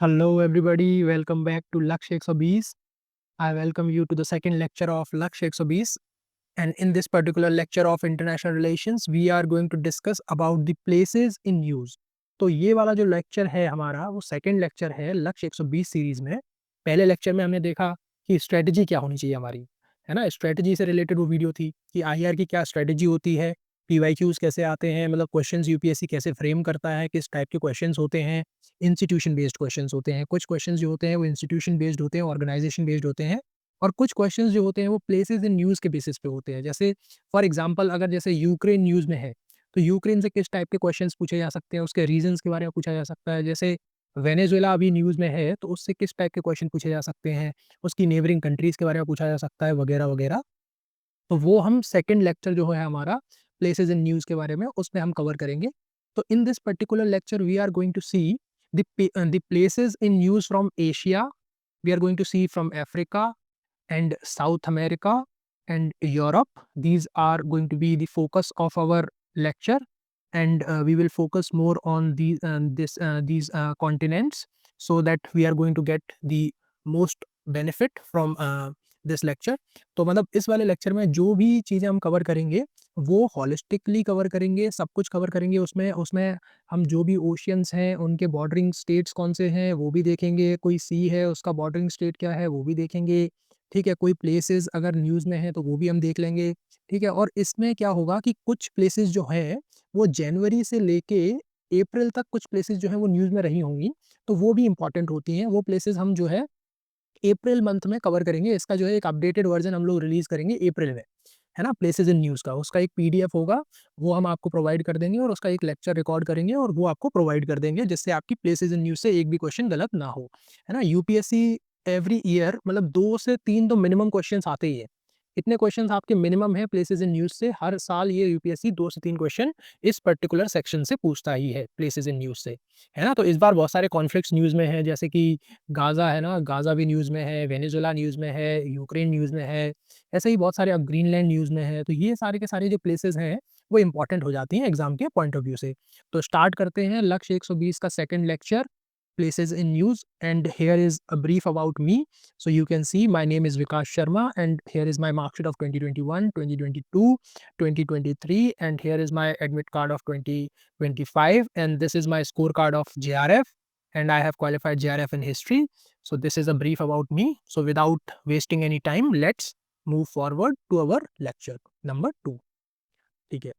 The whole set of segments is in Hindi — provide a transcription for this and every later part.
Hello, everybody. Welcome back to Lakshya 120. I welcome you to the second lecture of Lakshya 120. And in this particular lecture of international relations, we are going to discuss about the places in news. तो ये वाला जो लेक्चर है हमारा वो सेकंड लेक्चर है लक्ष्य 120 सीरीज में। पहले लेक्चर में हमने देखा कि स्ट्रेटजी क्या होनी चाहिए हमारी, है ना? स्ट्रेटजी से रिलेटेड वो वीडियो थी कि आईआर की क्या स्ट्रेटजी होती है, पीवाईक्यूज कैसे आते हैं, मतलब क्वेश्चंस यूपीएससी कैसे फ्रेम करता है, किस टाइप के क्वेश्चंस होते हैं, इंस्टीट्यूशन बेस्ड क्वेश्चंस होते हैं। कुछ क्वेश्चंस जो होते हैं वो इंस्टीट्यूशन बेस्ड होते हैं, ऑर्गेनाइजेशन बेस्ड होते हैं और कुछ क्वेश्चंस जो होते हैं वो प्लेसेस इन न्यूज़ के बेसिस पे होते हैं। जैसे फॉर एग्जांपल अगर जैसे यूक्रेन न्यूज़ में है, तो यूक्रेन से किस टाइप के क्वेश्चंस पूछे जा सकते हैं, उसके रीजंस के बारे में पूछा जा सकता है। जैसे वेनेजुएला अभी न्यूज़ में है, तो उससे किस टाइप के क्वेश्चन पूछे जा सकते हैं, उसकी नेबरिंग कंट्रीज़ के बारे में पूछा जा सकता है वगैरह-वगैरह। तो वो हम सेकंड लेक्चर जो है हमारा प्लेसेस इन न्यूज़ के बारे में उसमें हम कवर करेंगे। तो in this particular lecture we are going to see the places in news from Asia, we are going to see from Africa and South America and Europe. These are going to be the focus of our lecture, and we will focus more on these continents so that we are going to get the most benefit from this lecture. तो मतलब इस वाले लेक्चर में जो भी चीज़ें हम कवर करेंगे वो होलिस्टिकली कवर करेंगे, सब कुछ कवर करेंगे। उसमें उसमें हम जो भी ओशियंस हैं उनके बॉर्डरिंग स्टेट्स कौन से हैं वो भी देखेंगे, कोई सी है उसका बॉर्डरिंग स्टेट क्या है वो भी देखेंगे, ठीक है? कोई प्लेसेस अगर न्यूज़ में है तो वो भी हम देख लेंगे, ठीक है? और इसमें क्या होगा कि कुछ प्लेसेस जो हैं, वो जनवरी से लेके अप्रैल तक कुछ प्लेसेस जो हैं वो न्यूज़ में रही होंगी, तो वो भी इम्पोर्टेंट होती हैं। वो प्लेसेस हम जो है अप्रैल मंथ में कवर करेंगे। इसका जो है एक अपडेटेड वर्ज़न हम लोग रिलीज़ करेंगे अप्रैल में, है ना? प्लेसेस इन न्यूज़ का, उसका एक पीडीएफ होगा, वो हम आपको प्रोवाइड कर देंगे और उसका एक लेक्चर रिकॉर्ड करेंगे और वो आपको प्रोवाइड कर देंगे, जिससे आपकी प्लेसेस इन न्यूज़ से एक भी क्वेश्चन गलत ना हो, है ना? यूपीएससी एवरी ईयर मतलब 2 से 3 तो मिनिमम क्वेश्चन्स आते ही हैं। इतने क्वेश्चन्स आपके मिनिमम है प्लेसेस इन न्यूज़ से, हर साल ये यूपीएससी 2 से 3 क्वेश्चन इस पर्टिकुलर सेक्शन से पूछता ही है, प्लेसेस इन न्यूज़ से, है ना? तो इस बार बहुत सारे कॉन्फ्लिक्ट्स न्यूज़ में हैं, जैसे कि गाज़ा है ना, गाज़ा भी न्यूज़ में है, वेनेजुएला न्यूज़ में है, यूक्रेन न्यूज़ में है, ऐसे ही बहुत सारे अब ग्रीनलैंड न्यूज़ में है। तो ये सारे के सारे जो प्लेसेस हैं, वो इम्पोर्टेंट हो जाती हैं एग्ज़ाम के पॉइंट ऑफ व्यू से। तो स्टार्ट करते हैं लक्ष्य 120 का second lecture, places in news and here is a brief about me. So you can see my name is Vikas Sharma and here is my mark sheet of 2021, 2022, 2023 and here is my admit card of 2025 and this is my scorecard of JRF and I have qualified JRF in history. So this is a brief about me. So without wasting any time, let's move forward to our lecture number 2. ठीक है,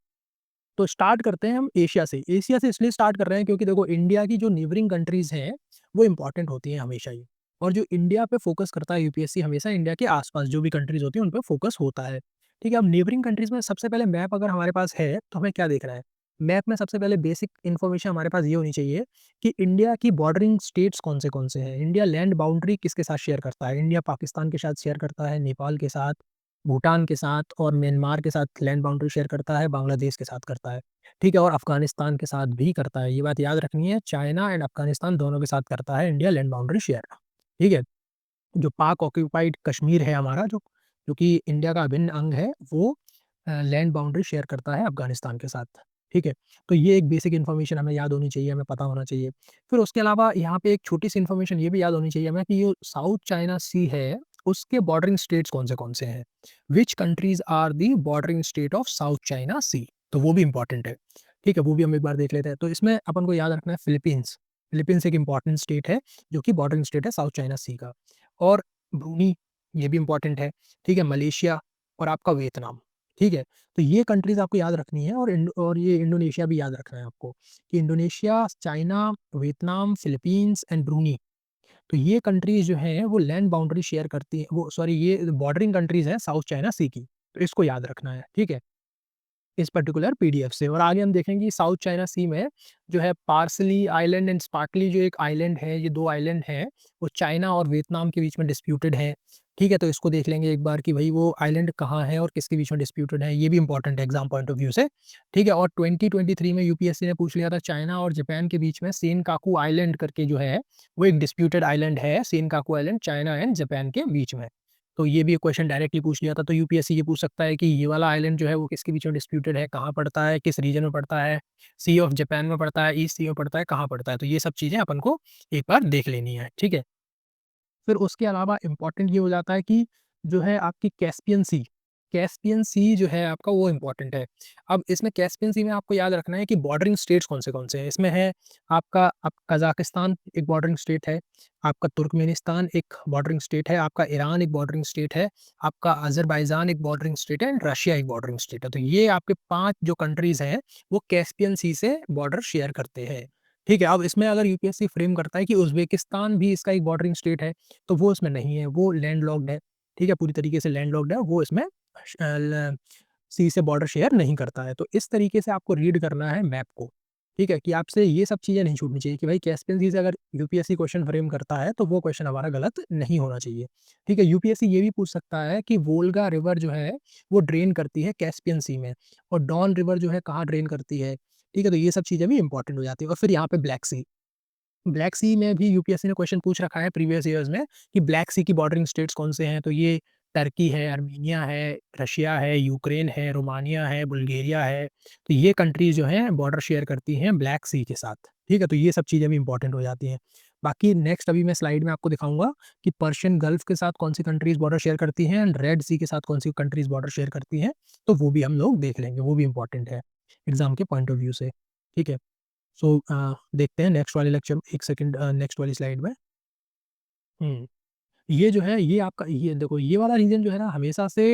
तो स्टार्ट करते हैं हम एशिया से। एशिया से इसलिए स्टार्ट कर रहे हैं क्योंकि देखो इंडिया की जो नेबरिंग कंट्रीज़ हैं, वो इम्पोर्टेंट होती हैं हमेशा ही। और जो इंडिया पे फ़ोकस करता है यूपीएससी हमेशा इंडिया के आस-पास जो भी कंट्रीज़ होती हैं, उन पे फ़ोकस होता है। ठीक है, अब नेबरिंग कंट्रीज़ में सबसे पहले मैप अगर हमारे पास है, तो हमें क्या देखना है? मैप में सबसे पहले बेसिक इन्फॉर्मेशन हमारे पास ये होनी चाहिए कि इंडिया की बॉर्डरिंग स्टेट्स कौन से हैं? इंडिया लैंड बाउंड्री किसके साथ शेयर करता है? इंडिया पाकिस्तान के साथ शेयर करता है, नेपाल के साथ, भूटान के साथ और म्यांमार के साथ लैंड बाउंड्री शेयर करता है, बांग्लादेश के साथ करता है। ठीक है? और अफ़गानिस्तान के साथ भी करता है, ये बात याद रखनी है, चाइना एंड अफ़गानिस्तान दोनों के साथ करता है इंडिया लैंड बाउंड्री शेयर। ठीक है? जो पाक ऑक्यूपाइड कश्मीर है हमारा जो कि इंडिया का अभिन्न अंग है, वो लैंड बाउंड्री शेयर करता है अफ़गानिस्तान के साथ। ठीक है? तो ये एक बेसिक इन्फॉर्मेशन हमें याद होनी चाहिए, हमें पता होना चाहिए। फिर उसके अलावा यहाँ पे एक छोटी-सी इन्फॉर्मेशन ये भी याद होनी चाहिए हमें कि ये साउथ चाइना सी है, उसके बॉर्डरिंग स्टेट्स कौन से हैं? Which countries are the bordering state of South China Sea? तो वो भी इम्पोर्टेंट है। ठीक है? वो भी हम एक बार देख लेते हैं। तो इसमें अपन को याद रखना है फिलीपींस। फिलीपींस एक इम्पोर्टेंट स्टेट है, जो कि बॉर्डरिंग स्टेट है साउथ चाइना सी का। और ब्रूनी, ये भी इम्पोर्टेंट है, ठीक है? मलेशिया और आपका वियतनाम, ठीक है? तो ये कंट्रीज़ आपको याद रखनी है और ये इंडोनेशिया भी याद रखना है आपको कि Indonesia, China, Vietnam, Philippines and Bruny, तो ये कंट्रीज़ जो हैं वो लैंड बाउंड्री शेयर करती हैं, वो सॉरी ये बॉर्डरिंग कंट्रीज़ हैं साउथ चाइना सी की, तो इसको याद रखना है, ठीक है? इस पर्टिकुलर पीडीएफ से। और आगे हम देखेंगे साउथ चाइना सी में जो है पार्सली आइलैंड एंड स्पार्कली जो एक आइलैंड है, ये 2 आइलैंड हैं, वो चाइना और वियतनाम के बीच में डिस्प्यूटेड है। ठीक है? तो इसको देख लेंगे एक बार कि भई वो आइलैंड कहाँ है और किसके बीच में डिस्प्यूटेड है, ये भी इम्पोर्टेंट है एग्ज़ाम पॉइंट ऑफ व्यू से। ठीक है? और 2023 में यूपीएससी ने पूछ लिया था चाइना और जापान के बीच में सेनकाकू आइलैंड करके जो है, वो एक डिस्प्यूटेड आइलैंड है, Senkaku island China and Japan के बीच में। तो ये भी क्वेश्चन डायरेक्टली पूछ लिया था। तो यूपीएससी ये पूछ सकता है कि ये वाला आइलैंड जो है वो किसके बीच में डिस्प्यूटेड है, कहाँ पड़ता है, किस रीजन में पड़ता है, सी ऑफ जापान में पड़ता है, ईस्ट सी में पड़ता है, कहाँ पड़ता है। तो ये सब चीज़ें अपन को एक बार देख लेनी है, ठीक है। फिर उसके अलावा इम्पोर्टेंट ये हो जाता है कि जो है आपकी कैस्पियन सी जो है आपका वो इम्पोर्टेंट है। अब इसमें कैस्पियन सी में आपको याद रखना है कि बॉर्डरिंग स्टेट्स कौन से हैं। इसमें है आपका कज़ाकिस्तान एक बॉर्डरिंग स्टेट है, आपका तुर्कमेनिस्तान एक बॉर्डरिंग स्टेट है, आपका ईरान एक बॉर्डरिंग स्टेट है, आपका अज़रबैजान एक बॉर्डरिंग स्टेट है एंड रशिया एक बॉर्डरिंग स्टेट है। तो ये आपके 5 जो कंट्रीज़ हैं, वो कैस्पियन सी से बॉर्डर शेयर करते हैं। ठीक है, अब इसमें अगर यूपीएससी फ्रेम करता है कि उज़्बेकिस्तान भी इसका एक बॉर्डरिंग स्टेट है, तो वो इसमें नहीं है, वो लैंडलॉक्ड है, ठीक है, पूरी तरीके से लैंडलॉक्ड है, वो इसमें श ल सी से बॉर्डर शेयर नहीं करता है। तो इस तरीके से आपको रीड करना है मैप को, ठीक है, कि आपसे ये सब चीज़ें नहीं छूटनी चाहिए कि भाई कैस्पियन सी से अगर यूपीएससी क्वेश्चन फ्रेम करता है, तो वो क्वेश्चन हमारा गलत नहीं होना चाहिए, ठीक है। यूपीएससी ये भी पूछ सकता है कि वोल्गा रिवर जो है, वो ड्रेन करती है कैस्पियन सी में और डॉन रिवर जो है कहाँ ड्रेन करती है, ठीक है। तो ये सब चीज़ें भी इंपॉर्टेंट हो जाती है और फिर यहाँ पे ब्लैक सी में भी यूपीएससी ने क्वेश्चन पूछ रखा है प्रीवियस ईयर्स में कि ब्लैक सी की बॉर्डरिंग स्टेट्स कौन से हैं, तो ये टर्की है, अर्मीनिया है, रशिया है, यूक्रेन है, रोमानिया है, बुल्गारिया है। तो ये कंट्रीज़ जो हैं बॉर्डर शेयर करती हैं ब्लैक सी के साथ, ठीक है? तो ये सब चीज़ें भी इंपॉर्टेंट हो जाती हैं। बाकी नेक्स्ट अभी मैं स्लाइड में आपको दिखाऊँगा कि पर्शियन गल्फ के साथ कौन-सी कंट्रीज़ बॉर्डर शेयर करती हैं एंड रेड सी के साथ कौन-सी कंट्रीज़ बॉर्डर शेयर करती हैं, तो वो भी हम लोग देख लेंगे, वो भी इंपॉर्टेंट है एग्ज़ाम के पॉइंट ऑफ व्यू से, ठीक है? सो देखते हैं नेक्स्ट वाले लेक्चर 1 सेकंड नेक्स्ट वाली स्लाइड में। हुँ। ये जो है ये आपका ये देखो ये वाला रीजन जो है ना हमेशा से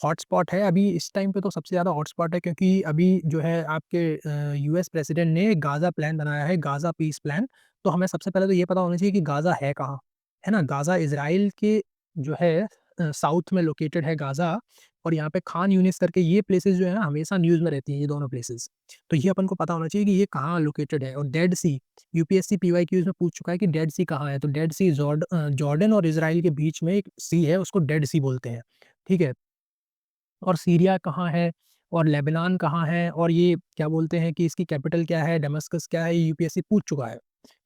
हॉटस्पॉट है। अभी इस टाइम पे तो सबसे ज़्यादा हॉटस्पॉट है क्योंकि अभी जो है आपके यूएस प्रेसिडेंट ने गाज़ा प्लान बनाया है, गाज़ा पीस प्लान। तो हमें सबसे पहले तो ये पता होना चाहिए कि गाज़ा है कहाँ, है ना? गाज़ा इज़राइल के जो है साउथ में लोकेटेड है गाज़ा और यहाँ पे खान यूनिस करके ये प्लेसेस जो है ना हमेशा न्यूज़ में रहती हैं ये दोनों प्लेसेस। तो ये अपन को पता होना चाहिए कि ये कहाँ लोकेटेड है और डेड सी यूपीएससी पीवाईक्यूज़ में पूछ चुका है कि डेड सी कहाँ है? तो डेड सी जॉर्डन और इज़राइल के बीच में एक सी है, उसको डेड सी बोलते हैं, ठीक है? और सीरिया कहाँ है और लेबनान कहाँ है और ये क्या बोलते हैं कि इसकी कैपिटल क्या है, दमिश्क क्या है, ये यूपीएससी पूछ चुका है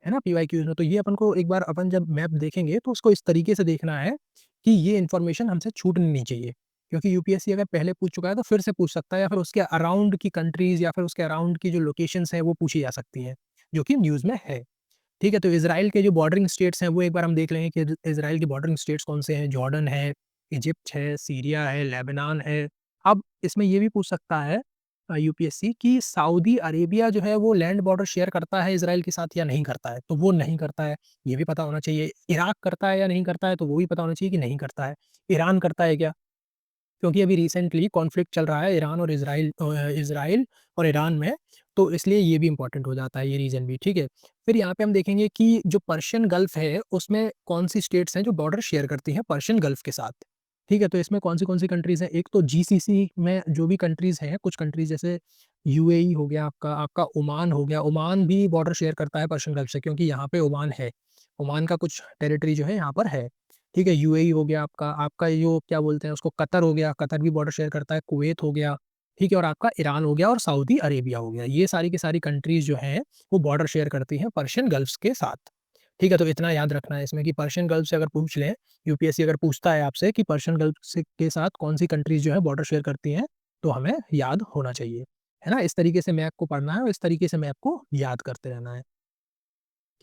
ना पीवाईक्यूज़ में। तो ये अपन को एक बार अपन जब मैप देखेंगे तो उसको इस तरीके से देखना है कि ये इन्फॉर्मेशन हमसे छूटनी नहीं चाहिए। क्योंकि यूपीएससी अगर पहले पूछ चुका है तो फिर से पूछ सकता है या फिर उसके अराउंड की कंट्रीज़ या फिर उसके अराउंड की जो लोकेशंस हैं वो पूछी जा सकती हैं, जो कि न्यूज़ में है। ठीक है, तो इज़राइल के जो बॉर्डरिंग स्टेट्स हैं, वो एक बार हम देख लेंगे कि इज़राइल के बॉर्डरिंग स्टेट्स कौन से हैं। जॉर्डन है, इजिप्ट है, सीरिया है, लेबनान है। अब इसमें ये भी पूछ सकता है यूपीएससी कि सऊदी अरेबिया जो है वो लैंड बॉर्डर शेयर करता है इज़राइल के साथ या नहीं करता है? तो वो नहीं करता है, ये भी पता होना चाहिए। इराक करता है या नहीं करता है? तो वो भी पता होना चाहिए कि नहीं करता है। ईरान करता है क्या? क्योंकि अभी रिसेंटली कॉन्फ्लिक्ट चल रहा है ईरान और इज़राइल और ईरान में, तो इसलिए ये भी इम्पोर्टेंट हो जाता है, ये रीज़न भी, ठीक है। फिर यहाँ पे हम देखेंगे कि जो पर्शियन गल्फ़ है, उसमें कौन-सी स्टेट्स हैं जो बॉर्डर शेयर करती हैं पर्शियन गल्फ़ के साथ, ठीक है। तो इसमें कौन-सी-कौन सी कंट्रीज़ हैं, एक तो जीसीसी में जो भी कंट्रीज़ हैं, कुछ कंट्रीज़ जैसे यूएई हो गया आपका ओमान हो गया, ओमान भी बॉर्डर शेयर करता है पर्शियन गल्फ़ से क्योंकि यहाँ पे ओमान है। ओमान का कुछ टेरिटरी जो है यहाँ पर है। ठीक है, यूएई हो गया आपका यो क्या बोलते हैं उसको कतर हो गया, कतर भी बॉर्डर शेयर करता है, कुवैत हो गया, ठीक है? और आपका ईरान हो गया और सऊदी अरेबिया हो गया। ये सारी की सारी कंट्रीज़ जो हैं, वो बॉर्डर शेयर करती हैं पर्शियन गल्फ़्स के साथ, ठीक है? तो इतना याद रखना है इसमें कि पर्शियन गल्फ़ से अगर पूछ लें, यूपीएससी अगर पूछता है आपसे कि पर्शियन गल्फ़ से के साथ कौन-सी कंट्रीज़ जो है बॉर्डर शेयर करती हैं, तो हमें याद होना चाहिए, है ना? इस तरीके से मैप को पढ़ना है और इस तरीके से मैप को याद करते रहना है।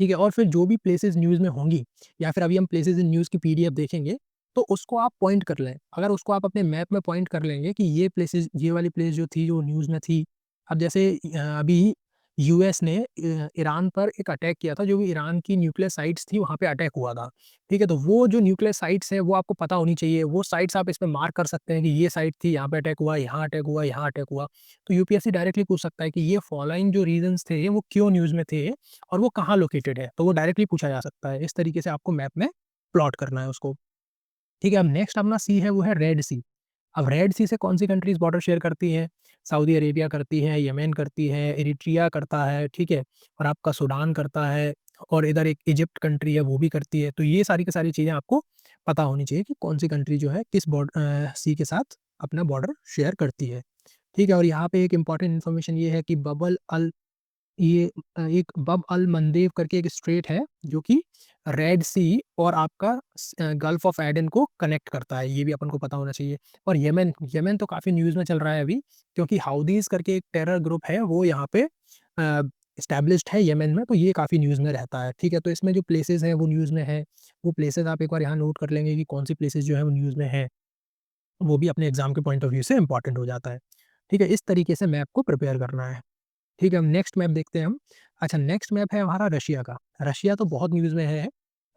ठीक है? और फिर जो भी प्लेसेस न्यूज़ में होंगी या फिर अभी हम प्लेसेस इन न्यूज़ की पीडीएफ देखेंगे, तो उसको आप पॉइंट कर लें। अगर उसको आप अपने मैप में पॉइंट कर लेंगे कि ये प्लेसेस ये वाली प्लेस जो थी, जो न्यूज़ में थी। अब जैसे अभी यूएस ने ईरान पर एक अटैक किया था, जो भी ईरान की न्यूक्लियर साइट्स थी, वहाँ पे अटैक हुआ था। ठीक है? तो वो जो न्यूक्लियर साइट्स हैं, वो आपको पता होनी चाहिए। वो साइट्स आप इसमें मार्क कर सकते हैं कि ये साइट थी, यहाँ पे अटैक हुआ, यहाँ अटैक हुआ, यहाँ अटैक हुआ। तो यूपीएससी डायरेक्टली पूछ सकता है कि ये फॉलोइंग जो रीज़न्स थे, वो क्यों न्यूज़ में थे और वो कहाँ लोकेटेड है, तो वो डायरेक्टली पूछा जा सकता है। इस तरीके से आपको मैप में प्लॉट करना है उसको। ठीक है, अब नेक्स्ट अपना सी है वो है रेड सी। अब रेड सी से कौन-सी कंट्रीज़ बॉर्डर शेयर करती हैं? सऊदी अरेबिया करती है, यमेन करती है, इरिट्रिया करता है, ठीक है? और आपका सूडान करता है और इधर एक इजिप्ट कंट्री है वो भी करती है। तो ये सारी की सारी चीज़ें आपको पता होनी चाहिए कि कौन-सी कंट्री जो है किस सी के साथ अपना बॉर्डर शेयर करती है। ठीक है? और यहाँ पे एक इम्पोर्टेंट इन्फॉर्मेशन ये है कि बबल अल ये एक बब अल मंदेब करके एक स्ट्रेट है जो कि रेड सी और आपका गल्फ ऑफ एडन को कनेक्ट करता है, ये भी अपन को पता होना चाहिए। और यमन यमन तो काफ़ी न्यूज़ में चल रहा है अभी, क्योंकि हाउदीज़ करके एक टेरर ग्रुप है वो यहाँ पे इस्टेब्लिश्ड है यमन में, तो ये काफ़ी न्यूज़ में रहता है। ठीक है, तो इसमें जो प्लेसेस हैं वो न्यूज़ में है, वो प्लेसेस आप एक बार यहाँ नोट कर लेंगे कि कौन सी प्लेसेस जो है वो न्यूज़ में है, वो भी अपने एग्जाम के पॉइंट ऑफ व्यू से इंपॉर्टेंट हो जाता है। ठीक है, इस तरीके से मैप को प्रिपेयर करना है। ठीक है, अब नेक्स्ट मैप देखते हैं हम। अच्छा, नेक्स्ट मैप है हमारा रशिया का। रशिया तो बहुत न्यूज़ में है।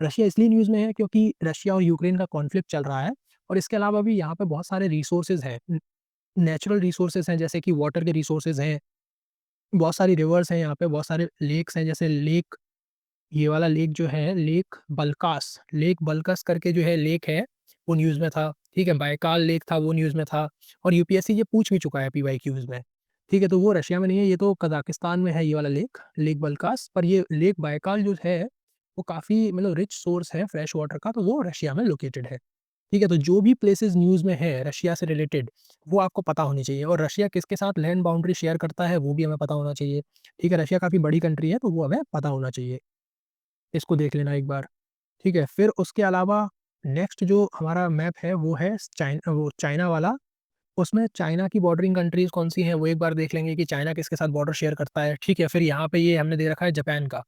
रशिया इसलिए न्यूज़ में है क्योंकि रशिया और यूक्रेन का कॉन्फ्लिक्ट चल रहा है, और इसके अलावा भी यहाँ पे बहुत सारे रिसोर्सेज़ हैं। नेचुरल रिसोर्सेज़ हैं, जैसे कि वाटर के रिसोर्सेज़ हैं, बहुत सारी रिवर्स हैं यहाँ पे, बहुत सारे लेक्स हैं, जैसे लेक, ये वाला लेक जो है लेक बल्कस करके जो है लेक है, वो न्यूज़ में था। ठीक है, बाइकाल लेक था, वो न्यूज़ में था, और यूपीएससी ये पूछ भी चुका है पीवाईक्यूज़ में। ठीक है, तो वो रशिया में नहीं है, ये तो कज़ाकिस्तान में है ये वाला लेक, लेक बल्कास, पर ये लेक बाइकाल जो है, वो काफ़ी मतलब रिच सोर्स है फ्रेश वाटर का, तो वो रशिया में लोकेटेड है। ठीक है, तो जो भी प्लेसेस न्यूज़ में है रशिया से रिलेटेड, वो आपको पता होनी चाहिए, और रशिया किसके साथ लैंड बाउंड्री शेयर करता है, वो भी हमें पता होना चाहिए। ठीक है, रशिया काफ़ी बड़ी कंट्री है, तो वो हमें पता होना चाहिए। इसको देख लेना एक बार। ठीक है, फिर उसके अलावा नेक्स्ट जो हमारा मैप है वो है चाइना वाला। उसमें चाइना की बॉर्डरिंग कंट्रीज़ कौन-सी हैं, वो एक बार देख लेंगे कि चाइना किसके साथ बॉर्डर शेयर करता है। ठीक है, फिर यहाँ पे ये हमने दे रखा है जापान का।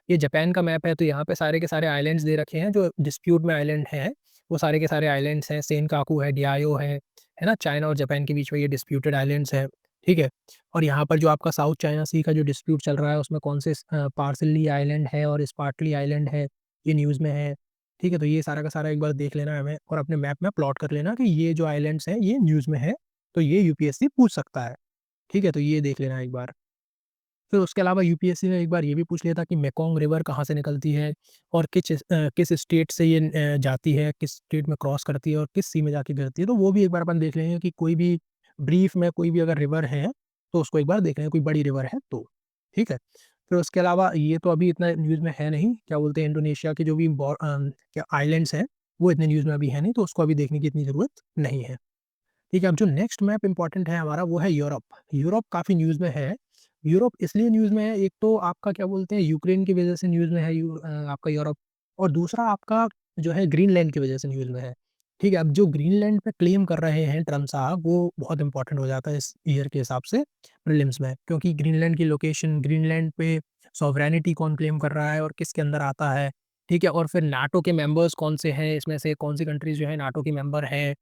ये जापान का मैप है, तो यहाँ पे सारे के सारे आइलैंड्स दे रखे हैं जो डिस्प्यूट में आइलैंड हैं। वो सारे के सारे आइलैंड्स हैं, सेनकाकू है, डियाओ है ना? चाइना और जापान के बीच में ये डिस्प्यूटेड आइलैंड्स हैं। ठीक है? और यहाँ पर जो आपका साउथ चाइना सी का जो डिस्प्यूट चल रहा है, उसमें कौन से पार्सली आइलैंड है और स्पार्टली आइलैंड है, ये न्यूज़ में है। ठीक है? तो ये सारा का सारा एक बार देख लेना है हमें, और अपने मैप में प्लॉट कर लेना कि ये जो आइलैंड्स हैं, ये न्यूज़ में है, तो ये यूपीएससी पूछ सकता है। ठीक है? तो ये देख लेना एक बार। फिर उसके अलावा यूपीएससी ने एक बार ये भी पूछ लिया था कि मेकोंग रिवर कहाँ से निकलती है, और किस स्टेट से ये जाती है, किस स्टेट में क्रॉस करती है और किस सी में जाके गिरती है। तो वो भी एक बार अपन देख लेंगे कि कोई भी ब्रीफ में कोई भी अगर रिवर है, तो उसको एक बार देख लेंगे, कोई बड़ी रिवर है तो। ठीक है? फिर उसके अलावा ये तो अभी इतना न्यूज़ में है नहीं, क्या बोलते हैं, इंडोनेशिया के जो भी क्या आइलैंड्स हैं, वो इतने न्यूज़ में अभी है नहीं, तो उसको अभी देखने की इतनी ज़रूरत नहीं है। ठीक है, अब जो नेक्स्ट मैप इम्पोर्टेंट है हमारा, वो है यूरोप। यूरोप काफ़ी न्यूज़ में है। यूरोप इसलिए न्यूज़ में है, एक तो आपका क्या बोलते हैं, यूक्रेन की वज़ह से न्यूज़ में है आपका यूरोप, और दूसरा आपका जो है ग्रीनलैंड की वज़ह से न्यूज़ में है। ठीक है, अब जो ग्रीनलैंड पे क्लेम कर रहे हैं ट्रम्प साहब, वो बहुत इम्पोर्टेंट हो जाता है इस ईयर के हिसाब से प्रीलिम्स में, क्योंकि ग्रीनलैंड की लोकेशन, ग्रीनलैंड पे सॉवरेनिटी कौन क्लेम कर रहा है और किसके अंदर आता है। ठीक है, और फिर नाटो के मेंबर्स कौन से हैं, इसमें से कौन-सी कंट्रीज़ जो है नाटो की मेंबर हैं।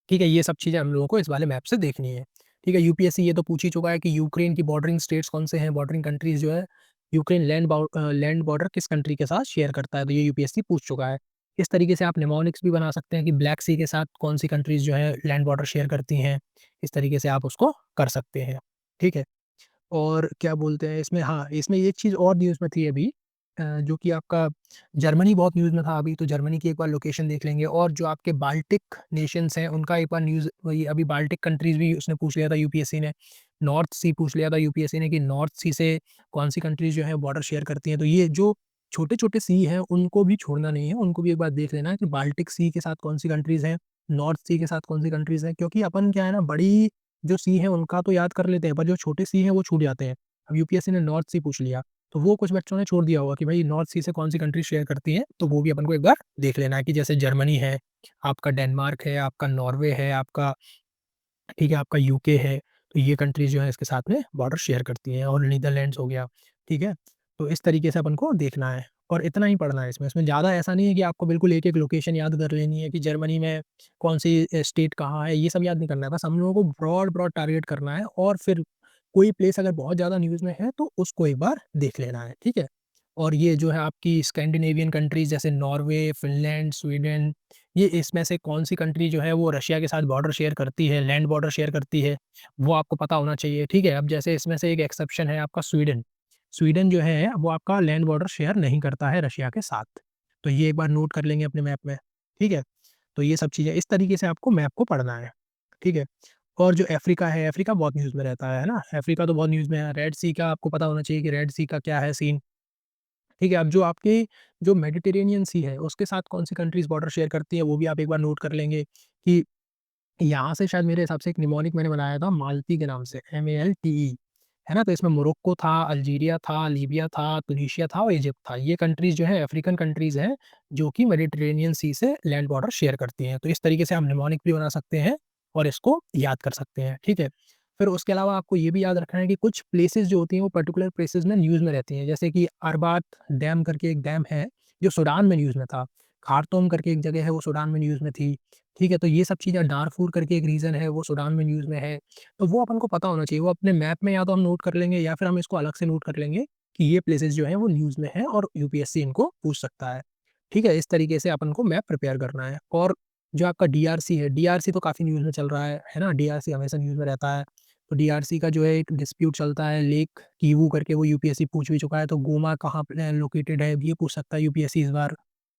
ठीक है, ये सब चीज़ें हम लोगों को इस वाले मैप से देखनी है। ठीक है, यूपीएससी ये तो पूछ ही चुका है कि यूक्रेन की बॉर्डरिंग स्टेट्स कौन से हैं, बॉर्डरिंग कंट्रीज़ जो है, यूक्रेन लैंड बॉर्डर किस कंट्री के साथ शेयर करता है, तो ये यूपीएससी पूछ चुका है। इस तरीके से आप निमोनिक्स भी बना सकते हैं कि ब्लैक सी के साथ कौन-सी कंट्रीज़ जो है लैंड बॉर्डर शेयर करती हैं, इस तरीके से आप उसको कर सकते हैं। ठीक है? और क्या बोलते हैं इसमें, हाँ, इसमें एक चीज़ और न्यूज़ में थी अभी, जो कि आपका जर्मनी बहुत न्यूज़ में था अभी, तो जर्मनी की एक बार लोकेशन देख लेंगे, और जो आपके बाल्टिक नेशंस हैं, उनका एक बार न्यूज़, वही अभी बाल्टिक कंट्रीज़ भी उसने पूछ लिया था यूपीएससी ने। नॉर्थ सी पूछ लिया था यूपीएससी ने कि नॉर्थ सी से कौन-सी कंट्रीज़ जो हैं बॉर्डर शेयर करती हैं। तो ये जो छोटे-छोटे सी हैं, उनको भी छोड़ना नहीं है, उनको भी एक बार देख लेना है कि बाल्टिक सी के साथ कौन-सी कंट्रीज़ हैं, नॉर्थ सी के साथ कौन-सी कंट्रीज़ हैं, क्योंकि अपन क्या है ना, बड़ी जो सी है उनका तो याद कर लेते हैं, पर जो छोटे सी हैं वो छूट जाते हैं। अब यूपीएससी ने नॉर्थ सी पूछ लिया, तो वो कुछ बच्चों ने छोड़ दिया होगा कि भाई नॉर्थ सी से कौन-सी कंट्री शेयर करती हैं, तो वो भी अपन को एक बार देख लेना है कि जैसे जर्मनी है, आपका डेनमार्क है, आपका नॉर्वे है, आपका, ठीक है, आपका यूके है, तो ये कंट्रीज़ जो है इसके साथ में बॉर्डर शेयर करती हैं, और नीदरलैंड्स हो गया, ठीक है? तो इस तरीके से अपन को देखना है, और इतना ही पढ़ना है इसमें। इसमें ज़्यादा ऐसा नहीं है कि आपको बिल्कुल एक-एक लोकेशन याद कर लेनी है कि जर्मनी में कौन-सी स्टेट कहाँ है, ये सब याद नहीं करना है। बस हम लोगों को ब्रॉड-ब्रॉड टारगेट करना है, और फिर कोई प्लेस अगर बहुत ज़्यादा न्यूज़ में है, तो उसको एक बार देख लेना है, ठीक है? और ये जो है आपकी स्कैंडिनेवियन कंट्रीज़ जैसे नॉर्वे, फ़िनलैंड, स्वीडन, ये इसमें से कौन-सी कंट्री जो है वो रशिया के साथ बॉर्डर शेयर करती है, लैंड बॉर्डर शेयर करती है, वो आपको पता होना चाहिए, ठीक है? अब जैसे इसमें से एक एक्सेप्शन है आपका स्वीडन। स्वीडन जो है वो आपका लैंड बॉर्डर शेयर नहीं करता है रशिया के साथ। तो ये एक बार नोट कर लेंगे अपने मैप में, ठीक है? तो ये सब चीज़ें इस तरीके से आपको मैप को पढ़ना है, ठीक है? और जो अफ्रीका है, अफ्रीका बहुत न्यूज़ में रहता है ना? अफ्रीका तो बहुत न्यूज़ में है। रेड सी का आपको पता होना चाहिए कि रेड सी का क्या है सीन। ठीक है, अब जो आपके जो मेडिटेरेनियन सी है, उसके साथ कौन-सी कंट्रीज़ बॉर्डर शेयर करती है, वो भी आप एक बार नोट कर लेंगे कि यहाँ से शायद मेरे हिसाब से एक निमोनिक मैंने बनाया था माल्टी के नाम से, MALTE। है ना? तो इसमें मोरक्को था, अल्जीरिया था, लीबिया था, तुनीशिया था और इजिप्ट था। ये कंट्रीज़ जो हैं अफ्रीकन कंट्रीज़ हैं, जो कि मेडिटेरेनियन सी से लैंड बॉर्डर शेयर करती हैं। तो इस तरीके से आप निमोनिक भी बना सकते हैं और इसको याद कर सकते हैं, ठीक है? फिर उसके अलावा आपको ये भी याद रखना है कि कुछ प्लेसेस जो होती हैं वो पर्टिकुलर प्लेसेस में न्यूज़ में रहती हैं। जैसे कि अरबात डैम करके एक डैम है, जो सूडान में न्यूज़ में था। खार्तूम करके एक जगह है, वो सूडान में न्यूज़ में थी, ठीक है? तो ये सब चीज़ें डारफूर करके एक रीजन है, वो सूडान में न्यूज़ में है। तो वो अपन को पता होना चाहिए। वो अपने मैप में या तो हम नोट कर लेंगे या फिर हम इसको अलग से नोट कर लेंगे कि ये प्लेसेस जो हैं वो न्यूज़ में हैं और यूपीएससी इनको पूछ सकता है। ठीक है? इस तरीके से अपन को मैप प्रिपेयर करना है। और जो आपका डीआरसी है, डीआरसी तो काफ़ी न्यूज़ में चल रहा है ना? डीआरसी हमेशा न्यूज़ में रहता है। तो डीआरसी का जो है एक डिस्प्यूट चलता है, लेक कीवू करके, वो यूपीएससी पूछ भी चुका है। तो गोमा कहाँ पे लोकेटेड है, ये पूछ सकता है यूपीएससी इस बार,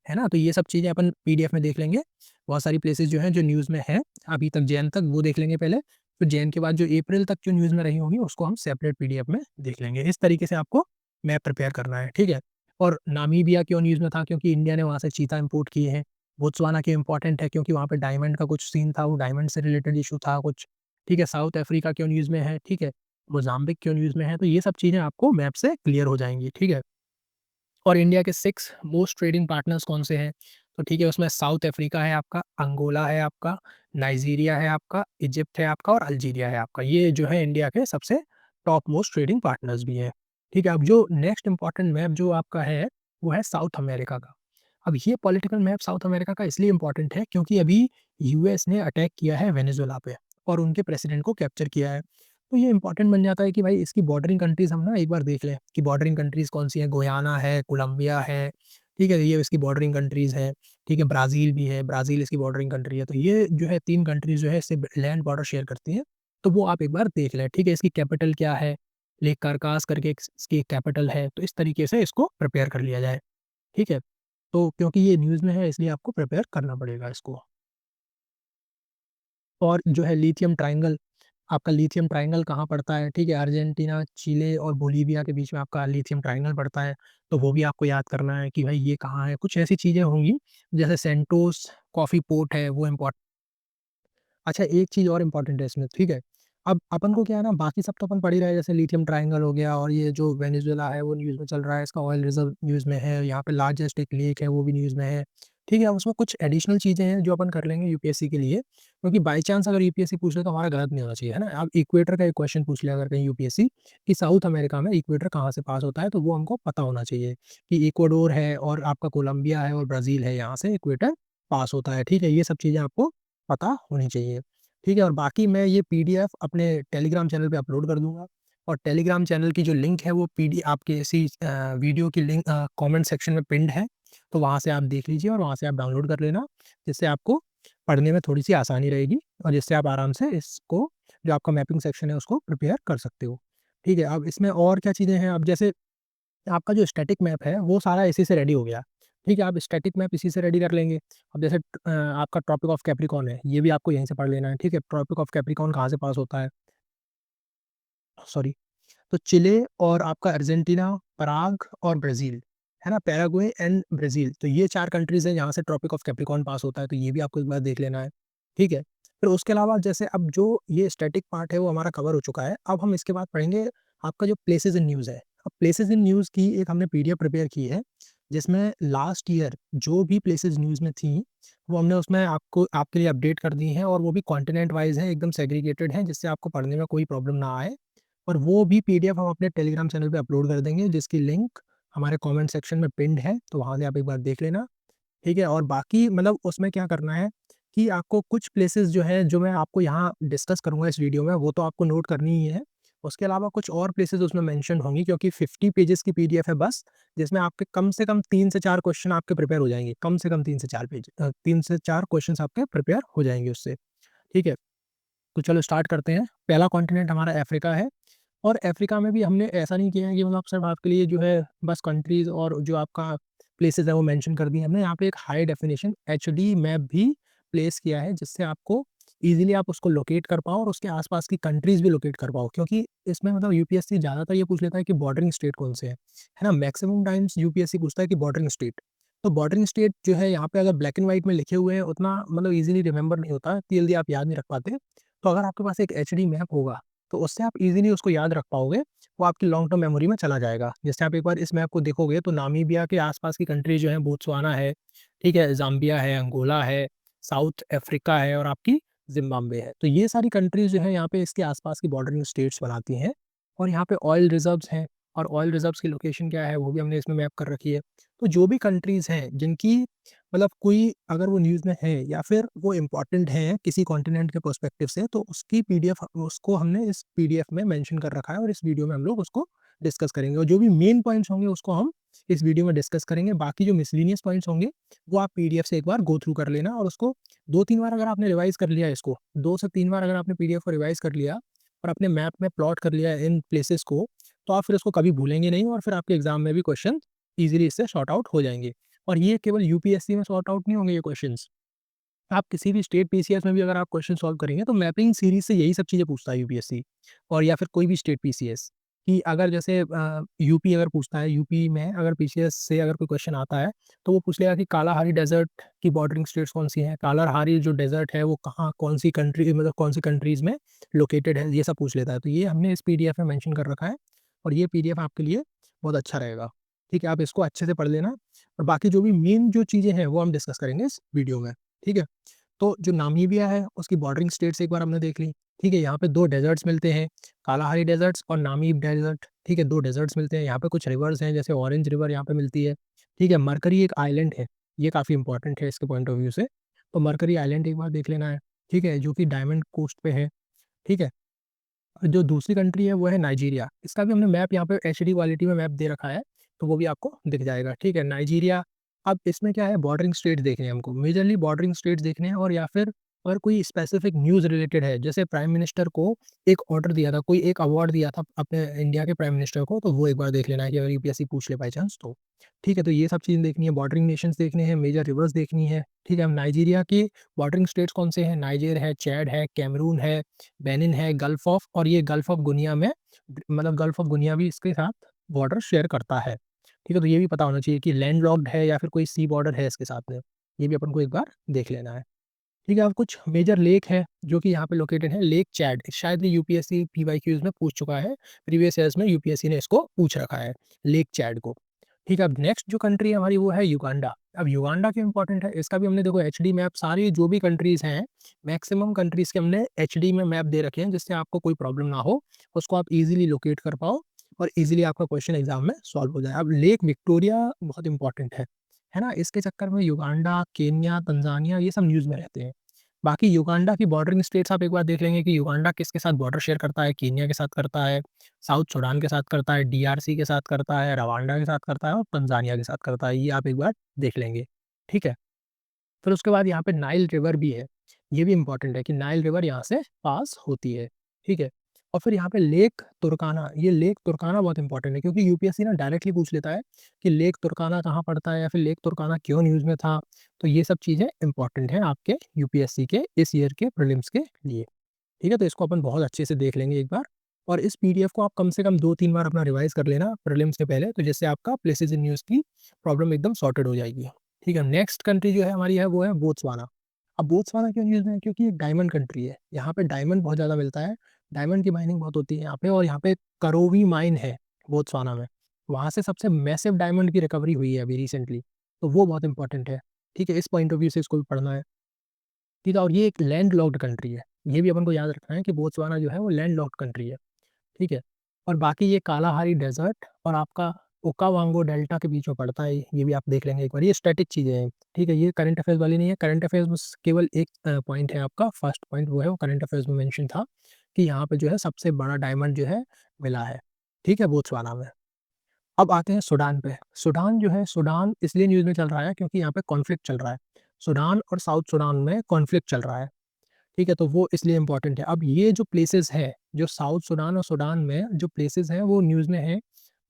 है ना? तो ये सब चीज़ें अपन पीडीएफ में देख लेंगे। बहुत सारी प्लेसेस जो हैं जो न्यूज़ में हैं, अभी तक जैन तक, वो देख लेंगे पहले। फिर जैन के बाद जो अप्रैल तक जो न्यूज़ में रही होंगी उसको हम सेपरेट पीडीएफ में देख लेंगे। इस तरीके से आपको मैप प्रिपेयर करना है, ठीक है? और नामीबिया क्यों न्यूज़ में था? क्योंकि इंडिया ने वहाँ से चीता इम्पोर्ट किए हैं। बोत्सवाना क्यों इम्पोर्टेंट है? क्योंकि वहाँ पे डायमंड का कुछ सीन था, वो डायमंड से रिलेटेड इश्यू था कुछ, ठीक है? साउथ अफ्रीका क्यों न्यूज़ में है, ठीक है? मोज़ाम्बिक क्यों न्यूज़ में है? तो ये सब चीज़ें आपको मैप से क्लियर हो जाएँगी, ठीक है? और इंडिया के 6 मोस्ट ट्रेडिंग पार्टनर्स कौन-से हैं? तो ठीक है, उसमें साउथ अफ्रीका है आपका, अंगोला है आपका, नाइजीरिया है आपका, इजिप्ट है आपका और अल्जीरिया है आपका। ये जो है इंडिया के सबसे टॉप मोस्ट ट्रेडिंग पार्टनर्स भी हैं। ठीक है, अब जो नेक्स्ट इम्पोर्टेंट मैप जो आपका है, वो है साउथ अमेरिका का। अब ये पॉलिटिकल मैप साउथ अमेरिका का इसलिए इम्पोर्टेंट है क्योंकि अभी यूएस ने अटैक किया है वेनेजुएला पे और उनके प्रेसिडेंट को कैप्चर किया है। तो ये इम्पोर्टेंट बन जाता है कि भाई इसकी बॉर्डरिंग कंट्रीज़ हम ना एक बार देख लें कि बॉर्डरिंग कंट्रीज़ कौन-सी हैं, गुयाना है, कोलंबिया है, ठीक है? ये इसकी बॉर्डरिंग कंट्रीज़ हैं, ठीक है? ब्राज़ील भी है, ब्राज़ील इसकी बॉर्डरिंग कंट्री है। तो ये जो है 3 कंट्रीज़ जो है इससे ब लैंड बॉर्डर शेयर करती हैं, तो वो आप एक बार देख लें, ठीक है? इसकी कैपिटल क्या है? लेक कार्कास करके एक इसकी कैपिटल है, तो इस तरीके से इसको प्रिपेयर कर लिया जाए, ठीक है? तो क्योंकि ये न्यूज़ में है इसलिए आपको प्रिपेयर करना पड़ेगा इसको। और जो है लिथियम ट्रायंगल, आपका लिथियम ट्रायंगल कहाँ पड़ता है, ठीक है? अर्जेंटीना, चिले और बोलीविया के बीच में आपका लिथियम ट्रायंगल पड़ता है, तो वो भी आपको याद करना है कि भाई ये कहाँ है। कुछ ऐसी चीज़ें होंगी, जैसे सैंटोस कॉफ़ी पोर्ट है, वो अच्छा, एक चीज़ और इम्पोर्टेंट है इसमें, ठीक है? अब अपन को क्या है ना, बाकी सब तो अपन पढ़ ही रहे हैं, जैसे लिथियम ट्रायंगल हो गया और ये जो वेनेजुएला है वो न्यूज़ में चल रहा है, इसका ऑयल रिज़र्व न्यूज़ में है, यहाँ पे लार्जेस्ट एक लेक है वो भी न्यूज़ में है, ठीक है? अब उसमें कुछ एडिशनल चीज़ें हैं जो अपन कर लेंगे यूपीएससी के लिए, क्योंकि बाय चांस अगर यूपीएससी पूछ ले तो हमारा गलत नहीं होना चाहिए, है ना? अब इक्वेटर का एक क्वेश्चन पूछ ले अगर कहीं यूपीएससी कि साउथ अमेरिका में इक्वेटर कहाँ से पास होता है, तो वो हमको पता होना चाहिए कि इक्वाडोर है और आपका कोलंबिया है और ब्राज़ील है, यहाँ से इक्वेटर पास होता है, ठीक है? ये सब चीज़ें आपको पता होनी चाहिए। ठीक है? और बाकी मैं ये पीडीएफ अपने टेलीग्राम चैनल पे अपलोड कर दूँगा और टेलीग्राम चैनल की जो लिंक है वो आपके इसी वीडियो की लिंक कमेंट सेक्शन में पिन्ड है, तो वहाँ से आप देख लीजिए और वहाँ से आप डाउनलोड कर लेना, जिससे आपको पढ़ने में थोड़ी-सी आसानी रहेगी और जिससे आप आराम से इसको जो आपका मैपिंग सेक्शन है उसको प्रिपेयर कर सकते हो। ठीक है? अब इसमें और क्या चीज़ें हैं, अब जैसे आपका जो स्टैटिक मैप है, वो सारा इसी से रेडी हो गया। ठीक है? आप स्टैटिक मैप इसी से रेडी कर लेंगे। अब जैसे आपका ट्रॉपिक ऑफ कैप्रिकॉर्न है, ये भी आपको यहीं से पढ़ लेना है। ठीक है? ट्रॉपिक ऑफ कैप्रिकॉर्न कहाँ से पास होता है? सॉरी, तो चिले और आपका अर्जेंटीना, पराग और ब्राज़ील, है ना? पैराग्वे एंड ब्राज़ील, तो ये 4 कंट्रीज़ हैं जहाँ से ट्रॉपिक ऑफ कैप्रिकॉर्न पास होता है, तो ये भी आपको एक बार देख लेना है, ठीक है? फिर उसके अलावा जैसे अब जो ये स्टैटिक पार्ट है वो हमारा कवर हो चुका है, अब हम इसके बाद पढ़ेंगे आपका जो प्लेसेस इन न्यूज़ है। अब प्लेसेस इन न्यूज़ की एक हमने पीडीएफ प्रिपेयर की है, जिसमें लास्ट ईयर जो भी प्लेसेस न्यूज़ में थी, वो हमने उसमें आपको आपके लिए अपडेट कर दी हैं और वो भी कॉन्टिनेंट वाइज़ हैं, एकदम सेग्रीगेटेड हैं, जिससे आपको पढ़ने में कोई प्रॉब्लम ना आए। और वो भी पीडीएफ हम अपने टेलीग्राम चैनल पे अपलोड कर देंगे, जिसकी लिंक हमारे कमेंट सेक्शन में पिन्ड है, तो वहाँ से आप एक बार देख लेना, ठीक है? और बाकी मतलब उसमें क्या करना है कि आपको कुछ प्लेसेस जो हैं, जो मैं आपको यहाँ डिस्कस करूँगा इस वीडियो में, वो तो आपको नोट करनी ही है। उसके अलावा कुछ और प्लेसेस उसमें मेंशन होंगी, क्योंकि 50 पेजेज़ की पीडीएफ है बस, जिसमें आपके कम से कम 3 से 4 क्वेश्चन आपके प्रिपेयर हो जाएँगे। कम से कम 3 से 4 3 से 4 क्वेश्चन्स आपके प्रिपेयर हो जाएँगे उससे, ठीक है? तो चलो स्टार्ट करते हैं। पहला कॉन्टिनेंट हमारा अफ्रीका है। और अफ्रीका में भी हमने ऐसा नहीं किया है कि मतलब सिर्फ आपके लिए जो है बस कंट्रीज़ और जो आपका प्लेसेस है वो मेंशन कर दिए हमने। यहाँ पे एक हाई डेफिनिशन एचडी मैप भी प्लेस किया है, जिससे आपको ईज़िली आप उसको लोकेट कर पाओ और उसके आस-पास की कंट्रीज़ भी लोकेट कर पाओ। क्योंकि इसमें मतलब यूपीएससी ज़्यादातर ये पूछ लेता है कि बॉर्डरिंग स्टेट कौन से हैं, है ना? मैक्सिमम टाइम्स यूपीएससी पूछता है कि बॉर्डरिंग स्टेट। तो बॉर्डरिंग स्टेट जो है यहाँ पे अगर ब्लैक एंड व्हाइट में लिखे हुए हैं, उतना मतलब ईज़िली रिमेंबर नहीं होता, इतनी जल्दी आप याद नहीं रख पाते। तो अगर आपके पास एक एचडी मैप होगा, तो उससे आप ईज़िली उसको याद रख पाओगे वो आपकी लॉन्ग टर्म मेमोरी में चला जाएगा। जैसे आप एक बार इस मैप को देखोगे तो नामीबिया के आसपास की कंट्री जो है बोत्सवाना है, ठीक है, ज़ाम्बिया है, अंगोला है, साउथ अफ्रीका है और आपकी ज़िम्बाब्वे है। तो ये सारी कंट्रीज़ जो है यहाँ पे इसके आसपास की बॉर्डरिंग स्टेट्स बनाती हैं और यहाँ पे ऑयल रिजर्व्स हैं और ऑयल रिजर्व्स की लोकेशन क्या है वो भी हमने इसमें मैप कर रखी है। तो जो भी कंट्रीज़ हैं जिनकी मतलब कोई अगर वो न्यूज़ में है या फिर वो इम्पोर्टेंट है किसी कॉन्टिनेंट के पर्सपेक्टिव से, तो उसकी पीडीएफ उसको हमने इस पीडीएफ में मेंशन कर रखा है और इस वीडियो में हम लोग उसको डिस्कस करेंगे और जो भी मेन पॉइंट्स होंगे उसको हम इस वीडियो में डिस्कस करेंगे। बाकी जो मिसलिनियस पॉइंट्स होंगे वो आप पीडीएफ से एक बार गो थ्रू कर लेना और उसको 2-3 बार अगर आपने रिवाइज़ कर लिया इसको, 2 से 3 बार अगर आपने पीडीएफ को रिवाइज़ कर लिया और अपने मैप में प्लॉट कर लिया इन प्लेसेस को, तो आप फिर उसको कभी भूलेंगे नहीं और फिर आपके एग्ज़ाम में भी क्वेश्चन ईज़िली इससे सॉर्ट आउट हो जाएँगे। और ये केवल यूपीएससी में सॉर्ट आउट नहीं होंगे ये क्वेश्चंस। आप किसी भी स्टेट पीसीएस में भी अगर आप क्वेश्चन सॉल्व करेंगे तो मैपिंग सीरीज से यही सब चीज़ें पूछता है यूपीएससी और या फिर कोई भी स्टेट पीसीएस कि अगर जैसे यूपी अगर पूछता है, यूपी में अगर पीसीएस से अगर कोई क्वेश्चन आता है तो वो पूछ लेगा कि कालाहारी डेजर्ट की बॉर्डरिंग स्टेट्स कौन सी हैं, कालाहारी जो डेजर्ट है वो कहाँ कौन सी कंट्री मतलब कौन सी कंट्रीज में लोकेटेड है, ये सब पूछ लेता है। तो ये हमने इस पीडीएफ में मेंशन कर रखा है और ये पीडीएफ आपके लिए बहुत अच्छा रहेगा। ठीक है, आप इसको अच्छे से पढ़ लेना और बाकी जो भी मेन जो चीज़ें हैं वो हम डिस्कस करेंगे इस वीडियो में। ठीक है, तो जो नामीबिया है उसकी बॉर्डरिंग स्टेट्स एक बार हमने देख ली। ठीक है, यहाँ पे 2 डेज़र्ट्स मिलते हैं, कालाहारी डेज़र्ट्स और नामीब डेज़र्ट। ठीक है, 2 डेज़र्ट्स मिलते हैं, यहाँ पे कुछ रिवर्स हैं जैसे ऑरेंज रिवर यहाँ पे मिलती है। ठीक है, मरकरी एक आइलैंड है, ये काफ़ी इंपॉर्टेंट है इसके पॉइंट ऑफ व्यू से। तो मरकरी आइलैंड एक बार देख लेना है, ठीक है, जो कि डायमंड कोस्ट पे है। ठीक है, जो दूसरी कंट्री है वो है नाइजीरिया। इसका भी हमने मैप यहाँ पे एचडी क्वालिटी में मैप दे रखा है, तो वो भी आपको दिख जाएगा। ठीक है, नाइजीरिया। अब इसमें क्या है बॉर्डरिंग स्टेट्स देखने हैं हमको, मेजरली बॉर्डरिंग स्टेट्स देखने हैं और या फिर अगर कोई स्पेसिफिक न्यूज़ रिलेटेड है, जैसे प्राइम मिनिस्टर को एक ऑर्डर दिया था, कोई एक अवार्ड दिया था अपने इंडिया के प्राइम मिनिस्टर को, तो वो एक बार देख लेना है कि अगर यूपीएससी पूछ ले बाय चांस तो। ठीक है, तो ये सब चीज़ें देखनी है, बॉर्डरिंग नेशंस देखने हैं, मेजर रिवर्स देखनी है। ठीक है, अब नाइजीरिया के बॉर्डरिंग स्टेट्स कौन से हैं? नाइजर है, चैड है, कैमरून है, बेनिन है, गल्फ ऑफ और ये गल्फ ऑफ गुनिया में मतलब गल्फ ऑफ गुनिया भी इसके साथ बॉर्डर शेयर करता है। ठीक है, तो ये भी पता होना चाहिए कि लैंडलॉक्ड है या फिर कोई सी बॉर्डर है इसके साथ में। ये भी अपन को एक बार देख लेना है। ठीक है, अब कुछ मेजर लेक है जो कि यहाँ पे लोकेटेड है, लेक चैड। शायद ये यूपीएससी पीवाईक्यूज़ में पूछ चुका है, प्रीवियस ईयर्स में यूपीएससी ने इसको पूछ रखा है, लेक चैड को। ठीक है, अब नेक्स्ट जो कंट्री है हमारी वो है युगांडा। अब युगांडा क्यों इंपॉर्टेंट है? इसका भी हमने देखो एचडी मैप सारी जो भी कंट्रीज़ हैं, मैक्सिमम कंट्रीज़ के हमने एचडी में मैप दे रखे हैं जिससे आपको कोई प्रॉब्लम ना हो, उसको आप ईज़िली लोकेट कर पाओ और ईज़िली आपका क्वेश्चन एग्ज़ाम में सॉल्व हो जाए। अब लेक विक्टोरिया बहुत इंपॉर्टेंट है ना? इसके चक्कर में युगांडा, केन्या, तंजानिया ये सब न्यूज़ में रहते हैं। बाकी युगांडा की बॉर्डरिंग स्टेट्स आप एक बार देख लेंगे कि युगांडा किसके साथ बॉर्डर शेयर करता है, केन्या के साथ करता है, साउथ सूडान के साथ करता है, डीआरसी के साथ करता है, रवांडा के साथ करता है और तंजानिया के साथ करता है। ये आप एक बार देख लेंगे, ठीक है? फिर उसके बाद यहाँ पे नाइल रिवर भी है। ये भी इम्पोर्टेंट है कि नाइल रिवर यहाँ से पास होती है, ठीक है? और फिर यहाँ पे लेक तुर्काना, ये लेक तुर्काना बहुत इंपॉर्टेंट है क्योंकि यूपीएससी ना डायरेक्टली पूछ लेता है कि लेक तुर्काना कहाँ पड़ता है या फिर लेक तुर्काना क्यों न्यूज़ में था। तो ये सब चीज़ें इंपॉर्टेंट हैं आपके यूपीएससी के इस ईयर के प्रीलिम्स के लिए, ठीक है? तो इसको अपन बहुत अच्छे से देख लेंगे एक बार और इस पीडीएफ को आप कम से कम 2-3 बार अपना रिवाइज़ कर लेना प्रीलिम्स से पहले, तो जिससे आपका प्लेसेस इन न्यूज़ की प्रॉब्लम एकदम सॉर्टेड हो जाएगी। ठीक है, नेक्स्ट कंट्री जो है हमारी है वो है बोत्सवाना। अब बोत्सवाना क्यों न्यूज़ में है? क्योंकि ये डायमंड कंट्री है। यहाँ पे डायमंड बहुत ज़्यादा मिलता है, डायमंड की माइनिंग बहुत होती है यहाँ पे और यहाँ पे करोवी माइन है बोत्सवाना में। वहाँ से सबसे मैसिव डायमंड की रिकवरी हुई है अभी रिसेंटली, तो वो बहुत इंपॉर्टेंट है। ठीक है, इस पॉइंट ऑफ व्यू से इसको भी पढ़ना है। ठीक है, और ये एक लैंड लॉक्ड कंट्री है। ये भी अपन को याद रखना है कि बोत्सवाना जो है वो लैंड लॉक्ड कंट्री है। ठीक है? और बाकी ये कालाहारी डेज़र्ट और आपका ओकावांगो डेल्टा के बीच में पड़ता है, ये भी आप देख लेंगे एक बार। ये स्टैटिक चीज़ें हैं, ठीक है? ये करंट अफेयर्स वाली नहीं है, करंट अफेयर्स बस केवल एक पॉइंट है आपका, फर्स्ट पॉइंट वो है वो करंट अफेयर्स में मेंशन था कि यहाँ पे जो है सबसे बड़ा डायमंड जो है मिला है, ठीक है? बोत्सवाना में। अब आते हैं सूडान पे। सूडान जो है, सूडान इसलिए न्यूज़ में चल रहा है क्योंकि यहाँ पे कॉन्फ्लिक्ट चल रहा है। सूडान और साउथ सूडान में कॉन्फ्लिक्ट चल रहा है। ठीक है, तो वो इसलिए इम्पोर्टेंट है। अब ये जो प्लेसेस है, जो साउथ सूडान और सूडान में जो प्लेसेस हैं वो न्यूज़ में है,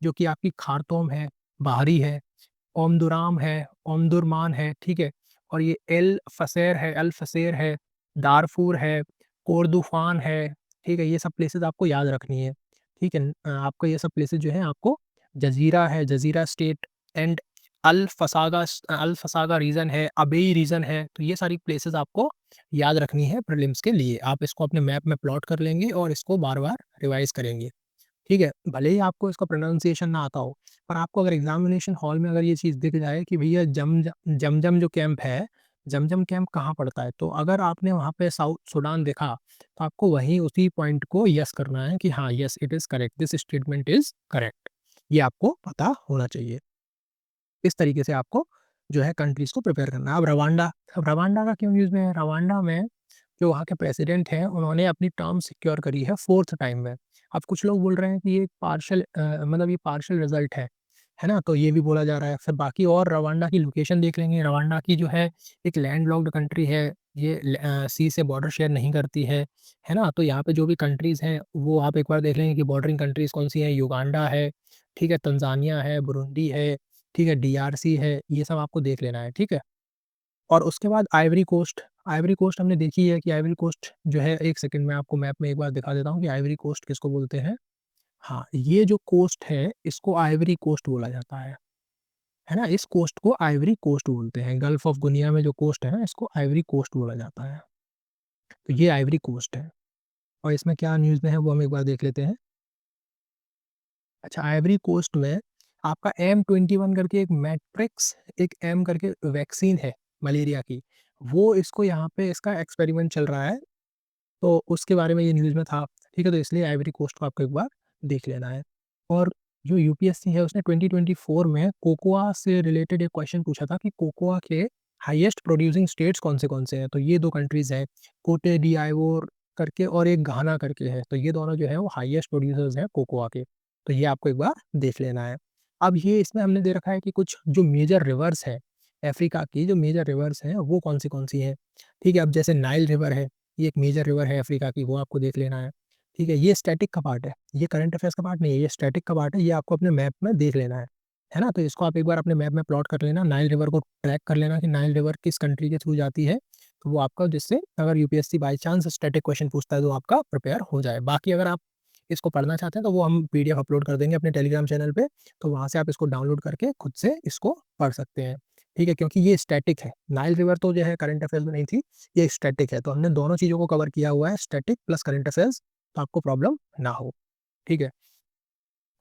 जो कि आपकी खार्तूम है, बाहरी है, ओमदुराम है, ओमदुरमान है, ठीक है? और ये अल फसेर है, दारफूर है, कोर्दुफान है, ठीक है? ये सब प्लेसेस आपको याद रखनी है, ठीक है? आपको ये सब प्लेसेस जो हैं आपको जज़ीरा है, Jazira state and Al Fashaga region है, अबेई रीजन है, तो ये सारी प्लेसेस आपको याद रखनी है प्रीलिम्स के लिए। आप इसको अपने मैप में प्लॉट कर लेंगे और इसको बार-बार रिवाइज़ करेंगे। ठीक है? भले ही आपको इसका प्रोनाउंसिएशन ना आता हो, पर आपको अगर एग्ज़ामिनेशन हॉल में अगर ये चीज़ दिख जाए कि भैया जमजम जो कैंप है, जमजम कैंप कहाँ पड़ता है? तो अगर आपने वहाँ पे साउथ सूडान देखा, तो आपको वहीं उसी पॉइंट को येस करना है कि हाँ, yes it is correct, this statement is correct. ये आपको पता होना चाहिए। इस तरीके से आपको जो है कंट्रीज़ को प्रिपेयर करना है। अब रवांडा का क्यों न्यूज़ में है? रवांडा में जो वहाँ के प्रेसिडेंट हैं, उन्होंने अपनी टर्म सिक्योर करी है 4th टाइम में। अब कुछ लोग बोल रहे हैं कि ये मतलब ये पार्शियल रिज़ल्ट है ना? तो ये भी बोला जा रहा है। फिर बाकी और रवांडा की लोकेशन देख लेंगे, रवांडा की जो है एक लैंडलॉक्ड कंट्री है, ये सी से बॉर्डर शेयर नहीं करती है ना? तो यहाँ पे जो भी कंट्रीज़ हैं, वो आप एक बार देख लेंगे कि बॉर्डरिंग कंट्रीज़ कौन-सी हैं, युगांडा है, ठीक है, तंज़ानिया है, बुरुंडी है, ठीक है, डीआरसी है, ये सब आपको देख लेना है, ठीक है? और उसके बाद आइवरी कोस्ट हमने देखी है कि आइवरी कोस्ट जो है 1 सेकंड में आपको मैप में एक बार दिखा देता हूँ कि आइवरी कोस्ट किसको बोलते हैं। हाँ, ये जो कोस्ट है, इसको आइवरी कोस्ट बोला जाता है ना? इस कोस्ट को आइवरी कोस्ट बोलते हैं। गल्फ ऑफ गुनिया में जो कोस्ट है ना, इसको आइवरी कोस्ट बोला जाता है। तो ये आइवरी कोस्ट है और इसमें क्या न्यूज़ में है, वो हम एक बार देख लेते हैं। अच्छा, आइवरी कोस्ट में आपका M21 करके एक मैट्रिक्स एक एम करके वैक्सीन है मलेरिया की, वो इसको यहाँ पे इसका एक्सपेरिमेंट चल रहा है, तो उसके बारे में ये न्यूज़ में था, ठीक है? तो इसलिए आइवरी कोस्ट को आपको एक बार देख लेना है। और जो यूपीएससी है उसने 2024 में कोकोआ से रिलेटेड एक क्वेश्चन पूछा था कि कोकोआ के हाईएस्ट प्रोड्यूसिंग स्टेट्स कौन से हैं? तो ये 2 कंट्रीज़ हैं, कोटे डी आइवोर करके और एक घाना करके है, तो ये दोनों जो है वो हाईएस्ट प्रोड्यूसर्स हैं कोकोआ के। तो ये आपको एक बार देख लेना है। अब ये इसमें हमने दे रखा है कि कुछ जो मेजर रिवर्स हैं, अफ्रीका की जो मेजर रिवर्स हैं वो कौन-सी हैं? ठीक है, अब जैसे नाइल रिवर है, ये एक मेजर रिवर है अफ्रीका की, वो आपको देख लेना है। ठीक है, ये स्टैटिक का पार्ट है, ये करंट अफेयर्स का पार्ट नहीं है, ये स्टैटिक का पार्ट है, ये आपको अपने मैप में देख लेना है ना? तो इसको आप एक बार अपने मैप में प्लॉट कर लेना, नाइल रिवर को ट्रैक कर लेना कि नाइल रिवर किस कंट्री के थ्रू जाती है, तो वो आपका जिससे अगर UPSC by chance static question पूछता है तो आपका प्रिपेयर हो जाए। बाकी अगर आप इसको पढ़ना चाहते हैं तो वो हम पीडीएफ अपलोड कर देंगे अपने टेलीग्राम चैनल पे, तो वहाँ से आप इसको डाउनलोड करके खुद से इसको पढ़ सकते हैं। ठीक है, क्योंकि ये स्टैटिक है, नाइल रिवर तो जो है करंट अफेयर्स में नहीं थी, ये स्टैटिक है, तो हमने दोनों चीज़ों को कवर किया हुआ है, स्टैटिक प्लस करंट अफेयर्स, तो आपको प्रॉब्लम ना हो, ठीक है?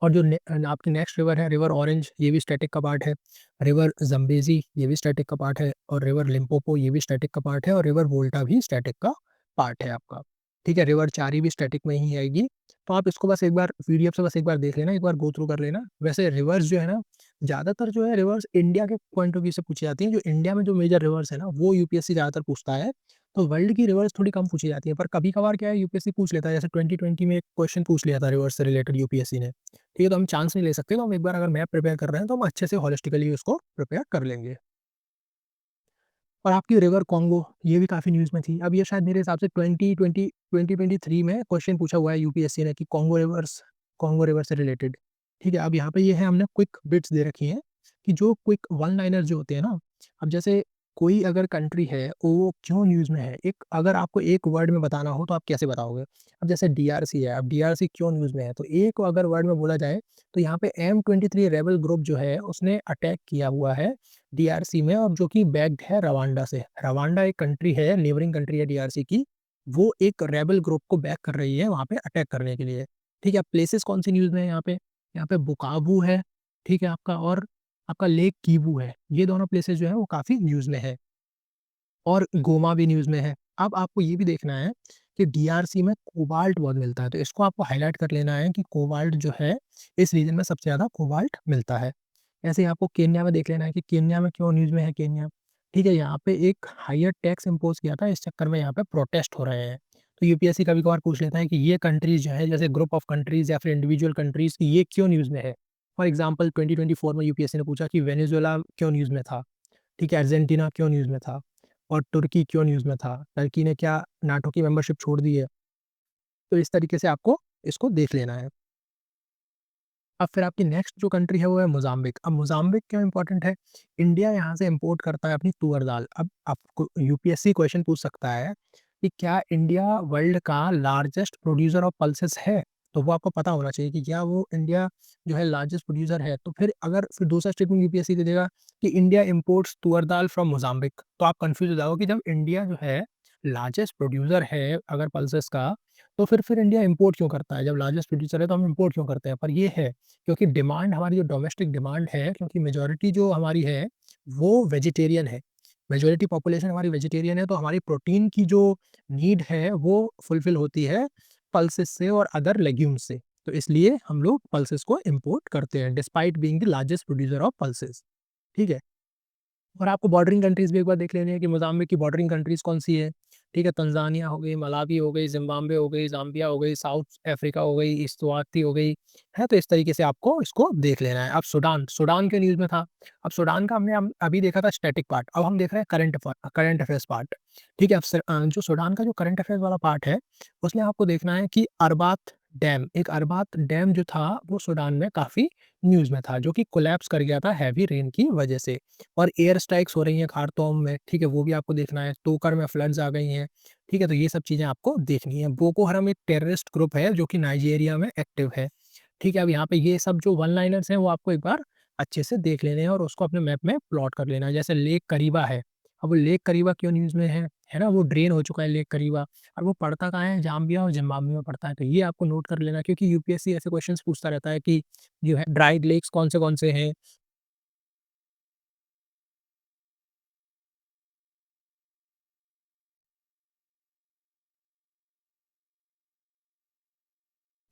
और जो आपकी नेक्स्ट रिवर है, रिवर ऑरेंज, ये भी स्टैटिक का पार्ट है, रिवर ज़म्बेज़ी, ये भी स्टैटिक का पार्ट है और रिवर लिम्पोपो, ये भी स्टैटिक का पार्ट है और रिवर वोल्टा भी स्टैटिक का पार्ट है आपका, ठीक है? रिवर चारी भी स्टैटिक में ही आएगी, तो आप इसको बस एक बार पीडीएफ से बस एक बार देख लेना, एक बार गो थ्रू कर लेना। वैसे रिवर्स जो है ना, ज़्यादातर जो है रिवर्स इंडिया के पॉइंट ऑफ व्यू से पूछी जाती हैं, जो इंडिया में जो मेजर रिवर्स है ना, वो यूपीएससी ज़्यादातर पूछता है, तो वर्ल्ड की रिवर्स थोड़ी कम पूछी जाती है, पर कभी-कभार क्या है यूपीएससी पूछ लेता है, जैसे 2020 में एक क्वेश्चन पूछ लिया था रिवर्स से रिलेटेड यूपीएससी ने। ठीक है, तो हम चांस नहीं ले सकते, तो हम एक बार अगर मैप प्रिपेयर कर रहे हैं, तो हम अच्छे से होलिस्टिकली उसको प्रिपेयर कर लेंगे। और आपकी रिवर कॉन्गो, ये भी काफ़ी न्यूज़ में थी। अब ये शायद मेरे हिसाब से 2023 में क्वेश्चन पूछा हुआ है यूपीएससी ने कि कॉन्गो रिवर से रिलेटेड। ठीक है, अब यहाँ पे ये है हमने क्विक बिट्स दे रखी हैं कि जो क्विक वन लाइनर जो होते हैं ना, अब जैसे कोई अगर कंट्री है, वो क्यों न्यूज़ में है? एक अगर आपको एक वर्ड में बताना हो, तो आप कैसे बताओगे? अब जैसे डीआरसी है, अब डीआरसी क्यों न्यूज़ में है? तो एक अगर वर्ड में बोला जाए, तो यहाँ पे M23 रेबेल ग्रुप जो है, उसने अटैक किया हुआ है डीआरसी में और जो कि बैक्ड है रवांडा से। रवांडा एक कंट्री है, नेबरिंग कंट्री है डीआरसी की, वो एक रेबेल ग्रुप को बैक कर रही है वहाँ पे अटैक करने के लिए। ठीक है, प्लेसेस कौन-सी न्यूज़ में है यहाँ पे? यहाँ पे बुकावू है, ठीक है आपका और आपका लेक किवू है। ये दोनों प्लेसेस जो हैं वो काफ़ी न्यूज़ में है और गोमा भी न्यूज़ में है। अब आपको ये भी देखना है कि डीआरसी में कोबाल्ट बहुत मिलता है, तो इसको आपको हाइलाइट कर लेना है कि कोबाल्ट जो है, इस रीजन में सबसे ज़्यादा कोबाल्ट मिलता है। ऐसे ही आपको केन्या में देख लेना है कि केन्या में क्यों न्यूज़ में है केन्या। ठीक है, यहाँ पे एक हायर टैक्स इम्पोज़ किया था, इस चक्कर में यहाँ पे प्रोटेस्ट हो रहे हैं। तो यूपीएससी कभी-कभार पूछ लेता है कि ये कंट्रीज़ जो है, जैसे ग्रुप ऑफ कंट्रीज़ या फिर इंडिविजुअल कंट्रीज़, ये क्यों न्यूज़ में है? फॉर एग्ज़ाम्पल 2024 में यूपीएससी ने पूछा कि वेनेज़ुएला क्यों न्यूज़ में था? ठीक है, अर्जेंटीना क्यों न्यूज़ में था? और तुर्की क्यों न्यूज़ में था? टर्की ने क्या नाटो की मेंबरशिप छोड़ दी है? तो इस तरीके से आपको इसको देख लेना है। अब फिर आपकी नेक्स्ट जो कंट्री है वो है मोज़ाम्बिक। अब मोज़ाम्बिक क्यों इम्पोर्टेंट है? इंडिया यहाँ से इम्पोर्ट करता है अपनी तुअर दाल। अब आपको यूपीएससी क्वेश्चन पूछ सकता है कि क्या इंडिया वर्ल्ड का लार्जेस्ट प्रोड्यूसर ऑफ पल्सेस है? तो वो आपको पता होना चाहिए कि क्या वो इंडिया जो है लार्जेस्ट प्रोड्यूसर है। तो फिर अगर फिर दूसरा स्टेटमेंट यूपीएससी दे देगा कि इंडिया इम्पोर्ट्स तुअर दाल फ्रॉम मोज़ाम्बिक, तो आप कन्फ्यूज़ हो जाओगे कि जब इंडिया जो है लार्जेस्ट प्रोड्यूसर है अगर पल्सेस का, तो फिर इंडिया इम्पोर्ट क्यों करता है? जब लार्जेस्ट प्रोड्यूसर है तो हम इम्पोर्ट क्यों करते हैं? पर ये है क्योंकि डिमांड हमारी जो डोमेस्टिक डिमांड है, क्योंकि मेजॉरिटी जो हमारी है वो वेजिटेरियन है। मेजॉरिटी पॉपुलेशन हमारी वेजिटेरियन है, तो हमारी प्रोटीन की जो नीड है वो फुलफिल होती है पल्सेस से और अदर लेग्यूम्स से। तो इसलिए हम लोग पल्सेस को इम्पोर्ट करते हैं despite being the largest producer of pulses. ठीक है? और आपको बॉर्डरिंग कंट्रीज़ भी एक बार देख लेनी है कि मोज़ाम्बिक की बॉर्डरिंग कंट्रीज़ कौन-सी है, ठीक है? तंज़ानिया हो गई, मलावी हो गई, ज़िम्बाब्वे हो गई, ज़ाम्बिया हो गई, साउथ अफ्रीका हो गई, इस्वाती हो गई, है? तो इस तरीके से आपको इसको देख लेना है। अब सूडान, सूडान के न्यूज़ में था। अब सूडान का हमने अभी देखा था स्टैटिक पार्ट, अब हम देख रहे हैं करंट अफेयर्स पार्ट, ठीक है? जो सूडान का जो करंट अफेयर्स वाला पार्ट है, उसमें आपको देखना है कि अरबात डैम जो था, वो सूडान में काफ़ी न्यूज़ में था, जो कि कोलैप्स कर गया था हेवी रेन की वजह से। और एयर स्ट्राइक्स हो रही हैं खार्तूम में, ठीक है? वो भी आपको देखना है, तोकर में फ्लड्स आ गई हैं, ठीक है? तो ये सब चीज़ें आपको देखनी है। बोको हरम एक टेररिस्ट ग्रुप है जो कि नाइजीरिया में एक्टिव है, ठीक है? अब यहाँ पे ये सब जो वन लाइनर्स हैं वो आपको एक बार अच्छे से देख लेने हैं और उसको अपने मैप में प्लॉट कर लेना है। जैसे लेक करीबा है, अब वो लेक करीबा क्यों न्यूज़ में है ना? वो ड्रेन हो चुका है लेक करीबा और वो पड़ता कहाँ है? जाम्बिया और ज़िम्बाब्वे में पड़ता है। तो ये आपको नोट कर लेना क्योंकि यूपीएससी ऐसे क्वेश्चंस पूछता रहता है कि जो है ड्राइड लेक्स कौन से हैं?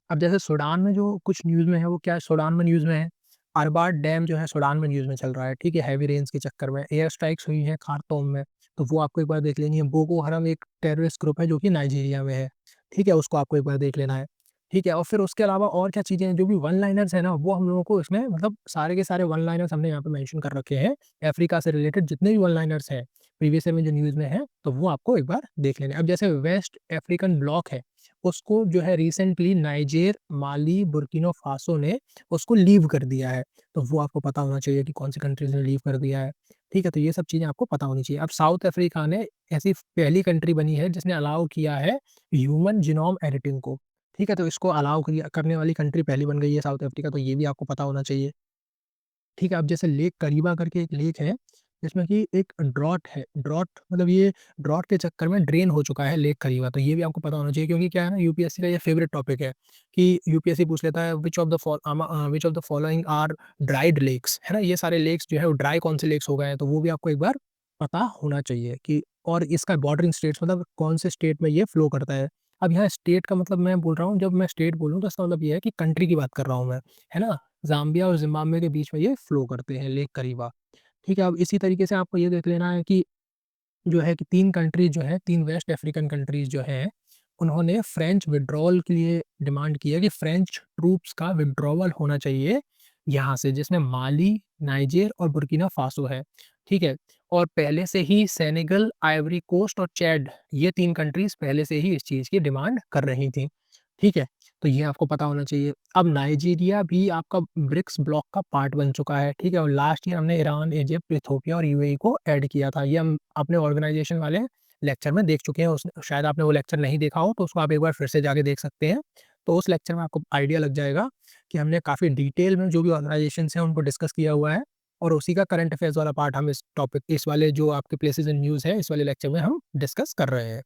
अब जैसे सूडान में जो कुछ न्यूज़ में है, वो क्या है सूडान में न्यूज़ में है, अरबाद डैम जो है सूडान में न्यूज़ में चल रहा है, ठीक है? हेवी रेन्स के चक्कर में एयर स्ट्राइक्स हुई हैं खार्तूम में, तो वो आपको एक बार देख लेनी है। बोको हरम एक टेररिस्ट ग्रुप है जो कि नाइजीरिया में है, ठीक है? उसको आपको एक बार देख लेना है, ठीक है? और फिर उसके अलावा और क्या चीज़ें हैं, जो भी वन लाइनर्स हैं ना, वो हम लोगों को इसमें मतलब सारे के सारे वन लाइनर्स हमने यहाँ पे मेंशन कर रखे हैं। अफ्रीका से रिलेटेड जितने भी वन लाइनर्स हैं, प्रीवियस ईयर में जो न्यूज़ में हैं, तो वो आपको एक बार देख लेने हैं। अब जैसे वेस्ट अफ्रीकन ब्लॉक है, उसको जो है रिसेंटली नाइजेर, माली, बुर्किना फासो ने उसको लीव कर दिया है। तो वो आपको पता होना चाहिए कि कौन-सी कंट्रीज़ ने लीव कर दिया है। ठीक है? तो ये सब चीज़ें आपको पता होनी चाहिए। अब साउथ अफ्रीका ने ऐसी पहली कंट्री बनी है जिसने अलाउ किया है ह्यूमन जीनोम एडिटिंग को। ठीक है? तो इसको अलाउ किया करने वाली कंट्री पहली बन गई है साउथ अफ्रीका, तो ये भी आपको पता होना चाहिए। ठीक है, अब जैसे लेक करीबा करके एक लेक है, जिसमें कि एक ड्रॉट है। ड्रॉट मतलब ये ड्रॉट के चक्कर में ड्रेन हो चुका है लेक करीबा, तो ये भी आपको पता होना चाहिए क्योंकि क्या है ना यूपीएससी का ये फेवरेट टॉपिक है कि यूपीएससी पूछ लेता है which of the following are dried lakes, है ना? ये सारे लेक्स जो है वो ड्राई कौन से लेक्स हो गए हैं, तो वो भी आपको एक बार पता होना चाहिए कि और इसका बॉर्डरिंग स्टेट्स मतलब कौन से स्टेट में ये फ्लो करता है। अब यहाँ स्टेट का मतलब मैं बोल रहा हूँ, जब मैं स्टेट बोलूँ तो इसका मतलब ये है कि कंट्री की बात कर रहा हूँ मैं, है ना? ज़ाम्बिया और ज़िम्बाब्वे के बीच में ये फ्लो करते हैं लेक करीबा। ठीक है, अब इसी तरीके से आपको ये देख लेना है कि जो है कि 3 कंट्रीज़ जो हैं, 3 वेस्ट अफ्रीकन कंट्रीज़ जो हैं, उन्होंने फ्रेंच विथड्रॉवल के लिए डिमांड की है कि फ्रेंच ट्रूप्स का विथड्रॉवल होना चाहिए यहाँ से, जिसमें माली, नाइजर और बुर्किना फासो है, ठीक है? और पहले से ही सेनेगल, आइवरी कोस्ट और चैड ये 3 कंट्रीज़ पहले से ही इस चीज़ की डिमांड कर रही थी, ठीक है? तो ये आपको पता होना चाहिए। अब नाइजीरिया भी आपका ब्रिक्स ब्लॉक का पार्ट बन चुका है, ठीक है? और लास्ट ईयर हमने ईरान, इजिप्ट, इथियोपिया और यूएई को ऐड किया था। ये हम अपने ऑर्गेनाइज़ेशन वाले लेक्चर में देख चुके हैं। उस शायद आपने वो लेक्चर नहीं देखा हो, तो उसको आप एक बार फिर से जाके देख सकते हैं। तो उस लेक्चर में आपको आइडिया लग जाएगा कि हमने काफ़ी डिटेल में जो भी ऑर्गेनाइज़ेशंस हैं, उनको डिस्कस किया हुआ है और उसी का करंट अफेयर्स वाला पार्ट हम इस वाले जो आपके प्लेसेस इन न्यूज़ है, इस वाले लेक्चर में हम डिस्कस कर रहे हैं।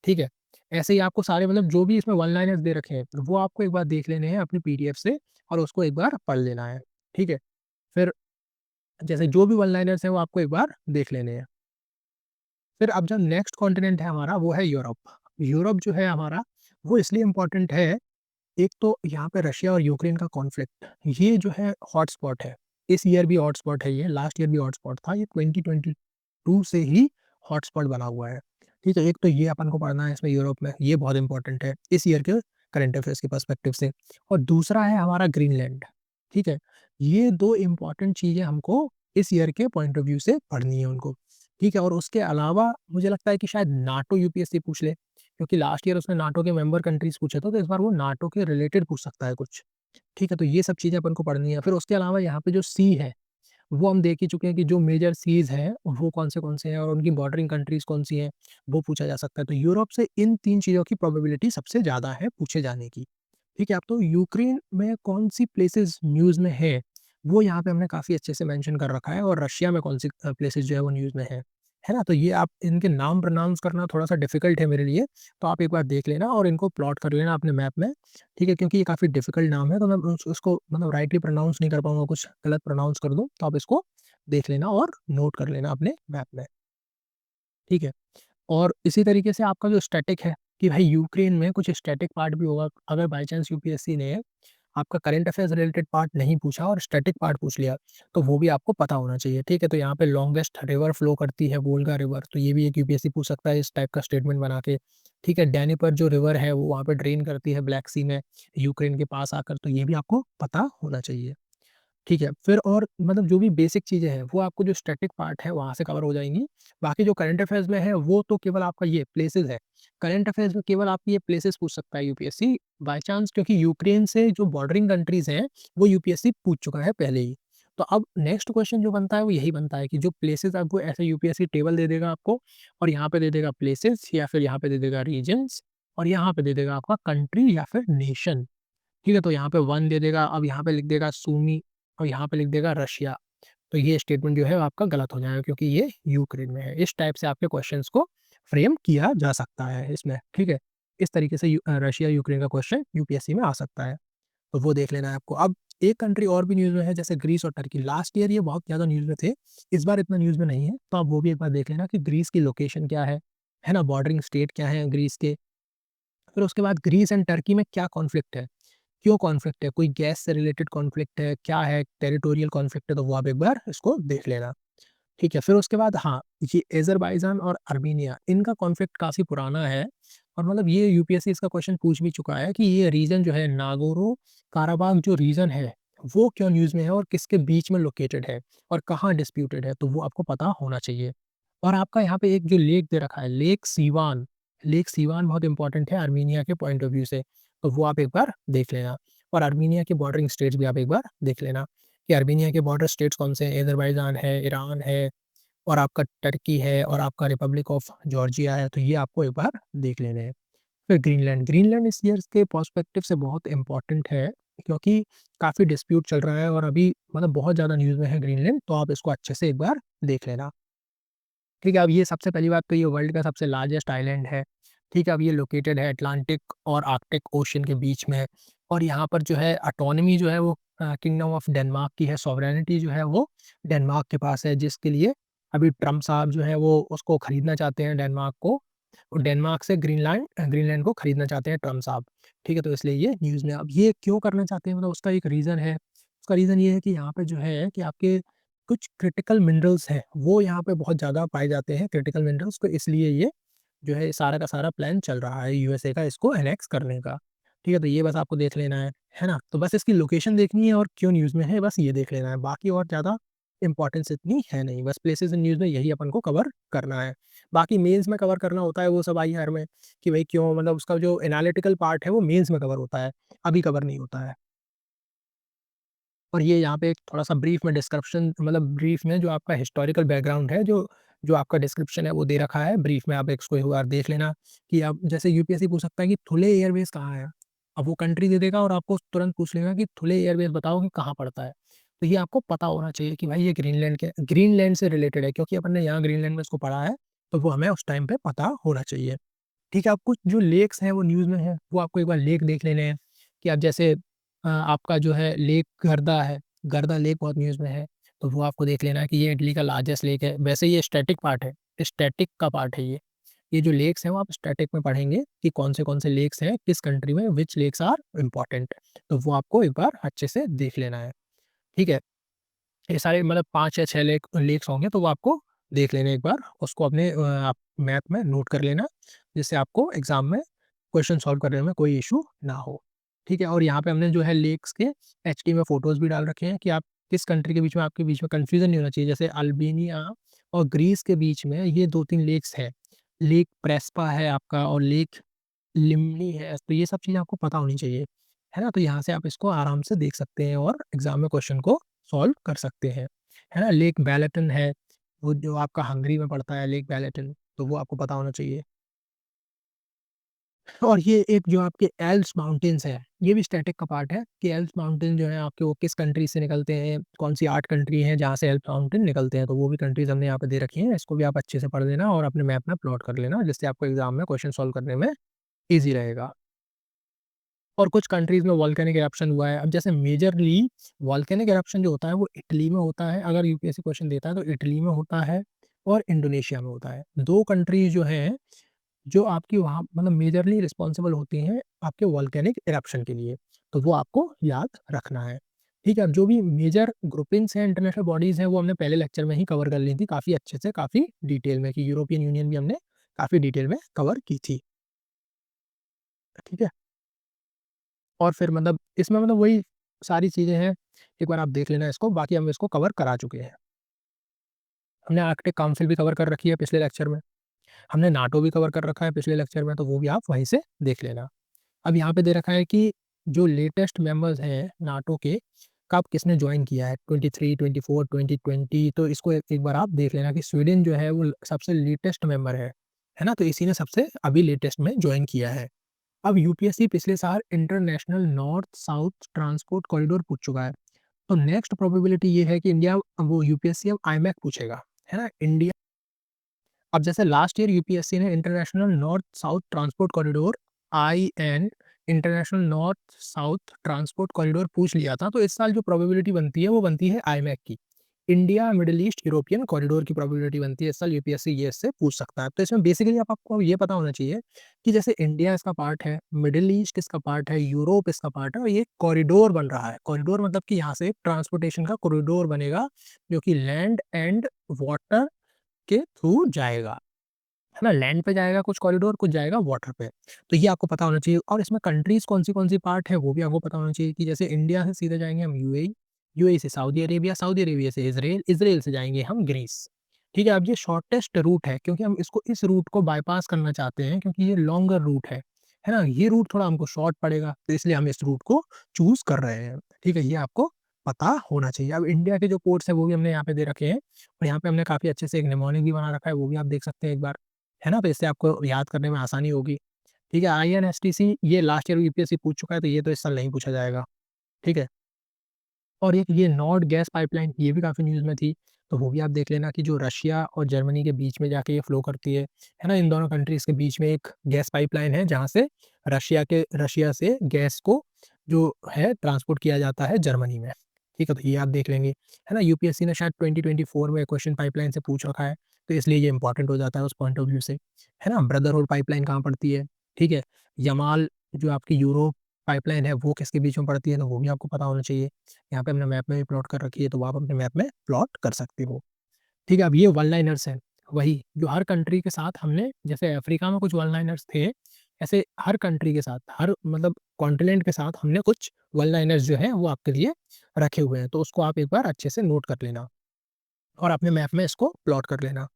ठीक है? ऐसे ही आपको सारे मतलब जो भी इसमें वन लाइनर्स दे रखे हैं, वो आपको एक बार देख लेने हैं अपनी पीडीएफ से और उसको एक बार पढ़ लेना है, ठीक है? फिर जैसे जो भी वन लाइनर्स हैं, वो आपको एक बार देख लेने हैं। फिर अब जो नेक्स्ट कॉन्टिनेंट है हमारा, वो है यूरोप। यूरोप जो है हमारा, वो इसलिए इम्पोर्टेंट है, एक तो यहाँ पे रशिया और यूक्रेन का कॉन्फ्लिक्ट, ये जो है हॉटस्पॉट है। इस ईयर भी हॉटस्पॉट है ये, लास्ट ईयर भी हॉटस्पॉट था, ये 2022 से ही हॉटस्पॉट बना हुआ है। ठीक है? एक तो ये अपन को पढ़ना है इसमें यूरोप में, ये बहुत इम्पोर्टेंट है, इस ईयर के करंट अफेयर्स के पर्सपेक्टिव से। और दूसरा है हमारा ग्रीनलैंड, ठीक है? ये 2 इम्पोर्टेंट चीज़ें हमको इस ईयर के पॉइंट ऑफ व्यू से पढ़नी है उनको, ठीक है? और उसके अलावा मुझे लगता है कि शायद नाटो यूपीएससी पूछ ले, क्योंकि लास्ट ईयर उसने नाटो के मेंबर कंट्रीज़ पूछे थे, तो इस बार वो नाटो के रिलेटेड पूछ सकता है कुछ, ठीक है? तो ये सब चीज़ें अपन को पढ़नी है। फिर उसके अलावा यहाँ पे जो सी है, वो हम देख ही चुके हैं कि जो मेजर सीज़ हैं, वो कौन से हैं और उनकी बॉर्डरिंग कंट्रीज़ कौन-सी हैं, वो पूछा जा सकता है। तो यूरोप से इन 3 चीज़ों की प्रोबेबिलिटी सबसे ज़्यादा है पूछे जाने की, ठीक है? अब तो यूक्रेन में कौन-सी प्लेसेस न्यूज़ में है, वो यहाँ पे हमने काफ़ी अच्छे से मेंशन कर रखा है और रशिया में कौन-सी प्लेसेस जो है वो न्यूज़ में है है ना? तो ये आप इनके नाम प्रोनाउंस करना थोड़ा-सा डिफ़िकल्ट है मेरे लिए, तो आप एक बार देख लेना और इनको प्लॉट कर लेना अपने मैप में, ठीक है? क्योंकि ये काफ़ी डिफ़िकल्ट नाम है, तो मैं उसको मतलब राइटली प्रोनाउंस नहीं कर पाऊँगा, कुछ गलत प्रोनाउंस कर दूँ, तो आप इसको देख लेना और नोट कर लेना अपने मैप में, ठीक है? और इसी तरीके से आपका जो स्टैटिक है कि भाई यूक्रेन में कुछ स्टैटिक पार्ट भी होगा। अगर बाय चांस यूपीएससी ने आपका करंट अफेयर्स रिलेटेड पार्ट नहीं पूछा और स्टैटिक पार्ट पूछ लिया, तो वो भी आपको पता होना चाहिए, ठीक है? तो यहाँ पे लॉन्गेस्ट रिवर फ्लो करती है वोल्गा रिवर, तो ये भी एक यूपीएससी पूछ सकता है इस टाइप का स्टेटमेंट बना के, ठीक है? डैनीपर जो रिवर है वो वहाँ पे ड्रेन करती है ब्लैक सी में यूक्रेन के पास आकर, तो ये भी आपको पता होना चाहिए। ठीक है, फिर और मतलब जो भी बेसिक चीज़ें हैं, वो आपको जो स्टैटिक पार्ट है, वहाँ से कवर हो जाएँगी। बाकी जो करंट अफेयर्स में है, वो तो केवल आपका ये प्लेसेस है। करंट अफेयर्स में केवल आपकी ये प्लेसेस पूछ सकता है यूपीएससी बाय चांस, क्योंकि यूक्रेन से जो बॉर्डरिंग कंट्रीज़ हैं, वो यूपीएससी पूछ चुका है पहले ही। तो अब नेक्स्ट क्वेश्चन जो बनता है, वो यही बनता है कि जो प्लेसेस आपको ऐसे यूपीएससी टेबल दे देगा आपको और यहाँ पे दे देगा प्लेसेस या फिर यहाँ पे दे देगा रीजन्स और यहाँ पे दे देगा आपका कंट्री या फिर नेशन। ठीक है, तो यहाँ पे 1 दे देगा, अब यहाँ पे लिख देगा सूमी और यहाँ पे लिख देगा रशिया। तो ये स्टेटमेंट जो है आपका गलत हो जाएगा क्योंकि ये यूक्रेन में है। इस टाइप से आपके क्वेश्चंस को फ्रेम किया जा सकता है इसमें, ठीक है? इस तरीके से रशिया यूक्रेन का क्वेश्चन यूपीएससी में आ सकता है, तो वो देख लेना है आपको। अब एक कंट्री और भी न्यूज़ में है जैसे ग्रीस और टर्की। लास्ट ईयर ये बहुत ज़्यादा न्यूज़ में थे, इस बार इतना न्यूज़ में नहीं है, तो आप वो भी एक बार देख लेना कि ग्रीस की लोकेशन क्या है ना? बॉर्डरिंग स्टेट क्या है ग्रीस के? फिर उसके बाद ग्रीस एंड टर्की में क्या कॉन्फ्लिक्ट है? क्यों कॉन्फ्लिक्ट है? कोई गैस से रिलेटेड कॉन्फ्लिक्ट है? क्या है? टेरिटोरियल कॉन्फ्लिक्ट है? तो वो आप एक बार इसको देख लेना, ठीक है? फिर उसके बाद हाँ, ये अज़रबैजान और आर्मेनिया इनका कॉन्फ्लिक्ट काफ़ी पुराना है और मतलब ये यूपीएससी इसका क्वेश्चन पूछ भी चुका है कि ये रीजन जो है नागोरो-काराबाख जो रीजन है, वो क्यों न्यूज़ में है और किसके बीच में लोकेटेड है और कहाँ डिस्प्यूटेड है? तो वो आपको पता होना चाहिए। और आपका यहाँ पे एक जो लेक दे रखा है, लेक सीवान बहुत इंपॉर्टेंट है आर्मेनिया के पॉइंट ऑफ व्यू से, तो वो आप एक बार देख लेना। और आर्मेनिया के बॉर्डरिंग स्टेट्स भी आप एक बार देख लेना कि आर्मेनिया के बॉर्डर स्टेट्स कौन से हैं, अज़रबैजान है, ईरान है और आपका टर्की है और आपका रिपब्लिक ऑफ जॉर्जिया है, तो ये आपको एक बार देख लेने हैं। फिर ग्रीनलैंड इस ईयर के पर्सपेक्टिव से बहुत इम्पोर्टेंट है क्योंकि काफ़ी डिस्प्यूट चल रहा है और अभी मतलब बहुत ज़्यादा न्यूज़ में है ग्रीनलैंड, तो आप इसको अच्छे से एक बार देख लेना। ठीक है, अब ये सबसे पहली बात तो ये वर्ल्ड का सबसे लार्जेस्ट आइलैंड है। ठीक है, अब ये लोकेटेड है अटलांटिक और आर्कटिक ओशन के बीच में और यहाँ पर जो है ऑटोनॉमी जो है वो किंगडम ऑफ डेनमार्क की है, सॉवरेनिटी जो है वो डेनमार्क के पास है, जिसके लिए अभी ट्रम्प साहब जो हैं वो उसको खरीदना चाहते हैं डेनमार्क को। और डेनमार्क से ग्रीनलैंड को खरीदना चाहते हैं ट्रम्प साहब। ठीक है, तो इसलिए ये न्यूज़ में अब ये क्यों करना चाहते हैं मतलब उसका एक रीज़न है। उसका रीज़न ये है कि यहाँ पे जो है कि आपके कुछ क्रिटिकल मिनरल्स हैं, वो यहाँ पे बहुत ज़्यादा पाए जाते हैं क्रिटिकल मिनरल्स, तो इसलिए ये जो है सारा का सारा प्लान चल रहा है यूएसए का इसको एनेक्स करने का। ठीक है, तो ये बस आपको देख लेना है ना? तो बस इसकी लोकेशन देखनी है और क्यों न्यूज़ में है बस ये देख लेना है। बाकी और ज़्यादा इम्पोर्टेंस इतनी है नहीं, बस प्लेसेस इन न्यूज़ में यही अपन को कवर करना है। बाकी मेंस में कवर करना होता है वो सब आईआर में कि भई क्यों मतलब उसका जो एनालिटिकल पार्ट है वो मेंस में कवर होता है, अभी कवर नहीं होता है। और ये यहाँ पे एक थोड़ा-सा ब्रीफ में डिस्क्रिप्शन मतलब ब्रीफ में जो आपका हिस्टोरिकल बैकग्राउंड है, जो जो आपका डिस्क्रिप्शन है वो दे रखा है, ब्रीफ में आप इसको एक बार देख लेना कि आप जैसे यूपीएससी पूछ सकता है कि थुले एयरवेज़ कहाँ है? अब वो कंट्री दे देगा और आपको तुरंत पूछ लेगा कि थुले एयरवेज़ बताओ कि कहाँ पड़ता है? तो ये आपको पता होना चाहिए कि भाई ये ग्रीनलैंड से रिलेटेड है क्योंकि अपन ने यहाँ ग्रीनलैंड में इसको पढ़ा है, तो वो हमें उस टाइम पे पता होना चाहिए। ठीक है, अब कुछ जो लेक्स हैं वो न्यूज़ में हैं, वो आपको एक बार लेक देख लेने हैं कि आप जैसे आपका जो है लेक गर्दा है, गर्दा लेक बहुत न्यूज़ में है, तो वो आपको देख लेना है कि ये इटली का लार्जेस्ट लेक है। वैसे ये स्टैटिक पार्ट है, स्टैटिक का पार्ट है ये। ये जो लेक्स हैं वो आप स्टैटिक में पढ़ेंगे कि कौन से लेक्स हैं, किस कंट्री में, व्हिच लेक्स आर इम्पोर्टेंट। तो वो आपको एक बार अच्छे से देख लेना है, ठीक है? ये सारे मतलब 5 या 6 लेक्स होंगे तो वो आपको देख लेना एक बार, उसको अपने आप मैप में नोट कर लेना, जिससे आपको एग्ज़ाम में क्वेश्चन सॉल्व करने में कोई इश्यू ना हो। ठीक है? और यहाँ पे हमने जो है लेक्स के एचडी में फ़ोटोज़ भी डाल रखे हैं कि आप किस कंट्री के बीच में आपके बीच में कन्फ्यूज़न नहीं होना चाहिए। जैसे अल्बानिया और ग्रीस के बीच में ये 2-3 लेक्स हैं। लेक प्रेस्पा है आपका और लेक लिम्नी है, तो ये सब चीज़ें आपको पता होनी चाहिए, है ना? तो यहाँ से आप इसको आराम से देख सकते हैं और एग्ज़ाम में क्वेश्चन को सॉल्व कर सकते हैं, है ना? लेक बैलेटन है, वो जो आपका हंगरी में पड़ता है लेक बैलेटन, तो वो आपको पता होना चाहिए। और ये एक जो आपके एल्प्स माउंटेन्स है, ये भी स्टैटिक का पार्ट है कि एल्प्स माउंटेन जो है आपके वो किस कंट्री से निकलते हैं, कौन सी 8 कंट्री हैं जहाँ से एल्प्स माउंटेन निकलते हैं, तो वो भी कंट्रीज़ हमने यहाँ पे दे रखी हैं। इसको भी आप अच्छे से पढ़ लेना और अपने मैप में प्लॉट कर लेना, जिससे आपको एग्ज़ाम में क्वेश्चन सॉल्व करने में ईज़ी रहेगा। और कुछ कंट्रीज़ में वोल्केनिक इरप्शन हुआ है। अब जैसे मेजरली वोल्केनिक इरप्शन जो होता है वो इटली में होता है, अगर यूपीएससी क्वेश्चन देता है तो इटली में होता है और इंडोनेशिया में होता है। 2 कंट्रीज़ जो हैं, जो आपकी वहाँ मतलब मेजरली रिस्पॉन्सिबल होती हैं आपके वोल्केनिक इरप्शन के लिए, तो वो आपको याद रखना है। ठीक है? अब जो भी मेजर ग्रुपिंग्स हैं, इंटरनेशनल बॉडीज़ हैं, वो हमने पहले लेक्चर में ही कवर कर ली थी काफ़ी अच्छे से, काफ़ी डिटेल में कि यूरोपियन यूनियन भी हमने काफ़ी डिटेल में कवर की थी। ठीक है? और फिर मतलब इसमें मतलब वही सारी चीज़ें हैं, एक बार आप देख लेना इसको, बाकी हम इसको कवर करा चुके हैं। हमने आर्कटिक काउंसिल भी कवर कर रखी है पिछले लेक्चर में, हमने नाटो भी कवर कर रखा है पिछले लेक्चर में, तो वो भी आप वहीं से देख लेना। अब यहाँ पे दे रखा है कि जो लेटेस्ट मेंबर्स हैं नाटो के, कब किसने जॉइन किया है, 23, 24, 2020, तो इसको एक बार आप देख लेना कि स्वीडन जो है वो सबसे लेटेस्ट मेंबर है ना? तो इसी ने सबसे अभी लेटेस्ट में जॉइन किया है। अब यूपीएससी पिछले साल international north south transport corridor पूछ चुका है। तो नेक्स्ट प्रोबेबिलिटी ये है कि इंडिया वो यूपीएससी अब आईमैक पूछेगा, है ना? इंडिया अब जैसे लास्ट ईयर यूपीएससी ने international north south transport corridor IN international north south transport corridor पूछ लिया था, तो इस साल जो प्रोबेबिलिटी बनती है वो बनती है आईमैक की। India middle east European corridor की प्रोबेबिलिटी बनती है इस साल यूपीएससी ये इससे पूछ सकता है। तो इसमें बेसिकली आप आपको ये पता होना चाहिए कि जैसे इंडिया इसका पार्ट है, मिडल ईस्ट इसका पार्ट है, यूरोप इसका पार्ट है और ये कॉरिडोर बन रहा है। कॉरिडोर मतलब कि यहाँ से ट्रांसपोर्टेशन का कॉरिडोर बनेगा, जो कि लैंड एंड वाटर के थ्रू जाएगा। है ना? लैंड पे जाएगा कुछ कॉरिडोर, कुछ जाएगा वाटर पे। तो ये आपको पता होना चाहिए और इसमें कंट्रीज़ कौन सी पार्ट है वो भी आपको पता होना चाहिए कि जैसे इंडिया से सीधे जाएँगे हम यूएई, यूएई से सऊदी अरेबिया, सऊदी अरेबिया से इज़राइल, इज़राइल से जाएँगे हम ग्रीस। ठीक है? अब ये शॉर्टेस्ट रूट है क्योंकि हम इसको इस रूट को बायपास करना चाहते हैं क्योंकि ये लॉन्गर रूट है ना? ये रूट थोड़ा हमको शॉर्ट पड़ेगा, तो इसलिए हम इस रूट को चूज़ कर रहे हैं। ठीक है? ये आपको पता होना चाहिए। अब इंडिया के जो पोर्ट्स हैं वो भी हमने यहाँ पे दे रखे हैं और यहाँ पे हमने काफ़ी अच्छे से एक निमोनिक भी बना रखा है, वो भी आप देख सकते हैं एक बार। है ना? तो इससे आपको याद करने में आसानी होगी। ठीक है? आईएनएसटीसी ये लास्ट ईयर यूपीएससी पूछ चुका है, तो ये तो इस साल नहीं पूछा जाएगा। ठीक है? और एक ये नॉर्ड गैस पाइपलाइन ये भी काफ़ी न्यूज़ में थी, तो वो भी आप देख लेना कि जो रशिया और जर्मनी के बीच में जाके ये फ्लो करती है ना? इन दोनों कंट्रीज़ के बीच में एक गैस पाइपलाइन है, जहाँ से रशिया से गैस को जो है ट्रांसपोर्ट किया जाता है जर्मनी में। ठीक है? तो ये आप देख लेंगे, है ना? यूपीएससी ने शायद 2024 में क्वेश्चन पाइपलाइन से पूछ रखा है, तो इसलिए ये इम्पोर्टेंट हो जाता है उस पॉइंट ऑफ व्यू से, है ना? ब्रदरहुड पाइपलाइन कहाँ पड़ती है? ठीक है? यमाल जो आपकी यूरोप पाइपलाइन है, वो किसके बीच में पड़ती है, तो वो भी आपको पता होना चाहिए। यहाँ पे हमने मैप में भी प्लॉट कर रखी है, तो वो आप अपने मैप में प्लॉट कर सकते हो। ठीक है, अब ये वन लाइनर्स हैं, वही जो हर कंट्री के साथ हमने जैसे अफ्रीका में कुछ वन लाइनर्स थे, ऐसे हर कंट्री के साथ, हर मतलब कॉन्टिनेंट के साथ हमने कुछ वन लाइनर्स जो हैं, वो आपके लिए रखे हुए हैं। तो उसको आप एक बार अच्छे से नोट कर लेना और अपने मैप में इसको प्लॉट कर लेना।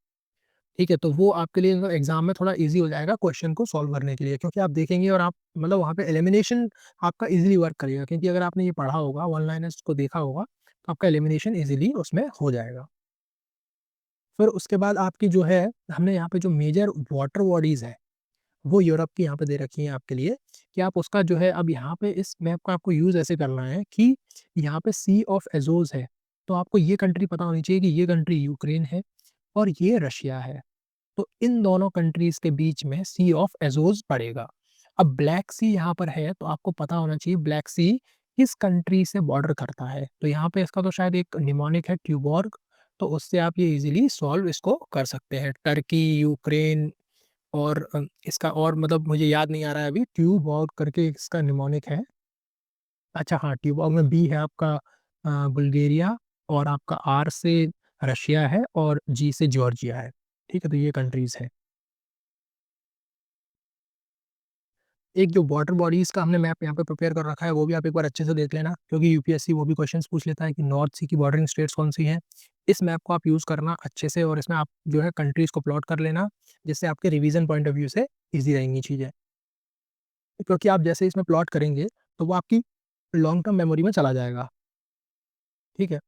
ठीक है, तो वो आपके लिए मतलब एग्ज़ाम में थोड़ा ईज़ी हो जाएगा क्वेश्चन को सॉल्व करने के लिए क्योंकि आप देखेंगे और आप मतलब वहाँ पे एलिमिनेशन आपका ईज़िली वर्क करेगा क्योंकि अगर आपने ये पढ़ा होगा, वन लाइनर्स को देखा होगा, तो आपका एलिमिनेशन ईज़िली उसमें हो जाएगा। फिर उसके बाद आपकी जो है, हमने यहाँ पे जो मेजर वाटर बॉडीज़ हैं, वो यूरोप की यहाँ पे दे रखी हैं आपके लिए कि आप उसका जो है अब यहाँ पे इस मैप का आपको यूज़ ऐसे करना है कि यहाँ पे सी ऑफ एज़ोज़ है, तो आपको ये कंट्री पता होनी चाहिए कि ये कंट्री यूक्रेन है और ये रशिया है। तो इन दोनों कंट्रीज़ के बीच में सी ऑफ एज़ोज़ पड़ेगा। अब ब्लैक सी यहाँ पर है तो आपको पता होना चाहिए ब्लैक सी किस कंट्री से बॉर्डर करता है। तो यहाँ पे इसका तो शायद एक निमोनिक है ट्यूबॉर्ग, तो उससे आप ये ईज़िली सॉल्व इसको कर सकते हैं। टर्की, यूक्रेन और इसका और मतलब मुझे याद नहीं आ रहा है अभी ट्यूबॉर्ग करके इसका निमोनिक है। अच्छा हाँ, ट्यूबॉर्ग में बी है आपका बुल्गारिया और आपका आर से रशिया है और जी से जॉर्जिया है। ठीक है? तो ये कंट्रीज़ हैं। एक जो वाटर बॉडीज़ का हमने मैप यहाँ पे प्रिपेयर कर रखा है, वो भी आप एक बार अच्छे से देख लेना, क्योंकि यूपीएससी वो भी क्वेश्चंस पूछ लेता है कि नॉर्थ सी की बॉर्डरिंग स्टेट्स कौन-सी हैं। इस मैप को आप यूज़ करना अच्छे से और इसमें आप जो है कंट्रीज़ को प्लॉट कर लेना, जिससे आपके रिवीजन पॉइंट ऑफ व्यू से ईज़ी रहेंगी चीज़ें। क्योंकि आप जैसे इसमें प्लॉट करेंगे, तो वो आपकी लॉन्ग टर्म मेमोरी में चला जाएगा, ठीक है?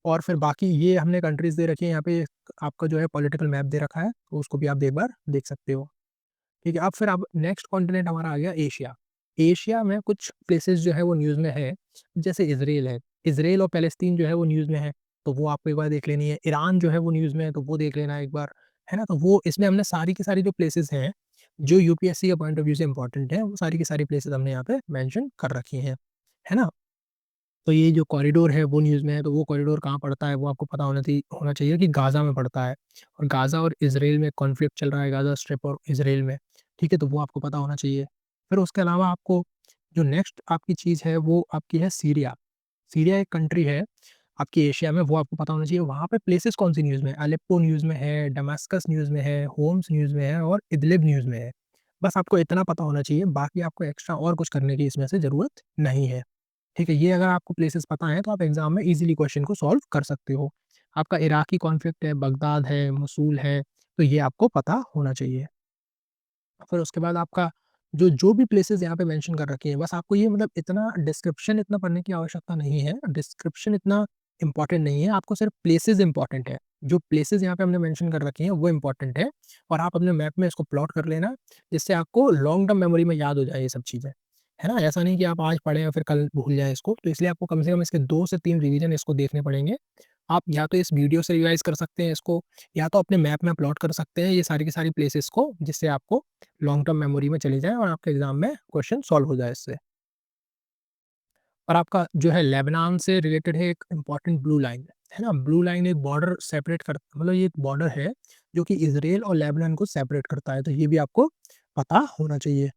और फिर बाकी ये हमने कंट्रीज़ दे रखी है यहाँ पे, आपका जो है पॉलिटिकल मैप दे रखा है, तो उसको भी आप एक बार देख सकते हो। ठीक है, अब फिर अब नेक्स्ट कॉन्टिनेंट हमारा आ गया एशिया। एशिया में कुछ प्लेसेस जो है वो न्यूज़ में है, जैसे इज़राइल है। इज़राइल और पैलेस्तीन जो है वो न्यूज़ में है, तो वो आपको एक बार देख लेनी है। ईरान जो है वो न्यूज़ में है, तो वो देख लेना है एक बार, है ना? तो वो इसमें हमने सारी की सारी जो प्लेसेस हैं, जो यूपीएससी के पॉइंट ऑफ व्यू से इम्पोर्टेंट है, वो सारी की सारी प्लेसेस हमने यहाँ पे मेंशन कर रखी हैं, है ना? तो ये जो कॉरिडोर है वो न्यूज़ में है, तो वो कॉरिडोर कहाँ पड़ता है वो आपको पता होना चाहिए कि गाज़ा में पड़ता है, और गाज़ा और इज़राइल में कॉन्फ्लिक्ट चल रहा है, गाज़ा स्ट्रिप और इज़राइल में, ठीक है? तो वो आपको पता होना चाहिए। फिर उसके अलावा आपको जो नेक्स्ट आपकी चीज़ है वो आपकी है सीरिया। सीरिया एक कंट्री है आपकी एशिया में, वो आपको पता होना चाहिए। वहाँ पे प्लेसेस कौन-सी न्यूज़ में है, अलेप्पो न्यूज़ में है, दमास्कस न्यूज़ में है, होम्स न्यूज़ में है और इदलिब न्यूज़ में है। बस आपको इतना पता होना चाहिए, बाकी आपको एक्स्ट्रा और कुछ करने की इसमें से ज़रूरत नहीं है। ठीक है, ये अगर आपको प्लेसेस पता हैं तो आप एग्ज़ाम में ईज़िली क्वेश्चन को सॉल्व कर सकते हो। आपका इराकी कॉन्फ्लिक्ट है, बगदाद है, मसूल है, तो ये आपको पता होना चाहिए। फिर उसके बाद आपका जो भी प्लेसेस यहाँ पे मेंशन कर रखी हैं, बस आपको ये मतलब इतना डिस्क्रिप्शन इतना पढ़ने की आवश्यकता नहीं है। डिस्क्रिप्शन इतना इम्पोर्टेंट नहीं है, आपको सिर्फ प्लेसेस इम्पोर्टेंट है। जो प्लेसेस यहाँ पे हमने मेंशन कर रखी हैं, वो इम्पोर्टेंट है, और आप अपने मैप में इसको प्लॉट कर लेना, जिससे आपको लॉन्ग टर्म मेमोरी में याद हो जाए ये सब चीज़ें। है ना? ऐसा नहीं कि आप आज पढ़ें और फिर कल भूल जाएँ इसको, तो इसलिए आपको कम से कम इसके 2 से 3 रिवीजन इसको देखने पड़ेंगे। आप या तो इस वीडियो से रिवाइज़ कर सकते हैं इसको, या तो अपने मैप में प्लॉट कर सकते हैं ये सारी की सारी प्लेसेस को, जिससे आपको लॉन्ग टर्म मेमोरी में चली जाए और आपके एग्ज़ाम में क्वेश्चन सॉल्व हो जाए इससे। और आपका जो है लेबनान से रिलेटेड है एक इम्पोर्टेंट ब्लू लाइन, है ना? ब्लू लाइन एक बॉर्डर सेपरेट कर मतलब ये एक बॉर्डर है, जो कि इज़राइल और लेबनान को सेपरेट करता है, तो ये भी आपको पता होना चाहिए।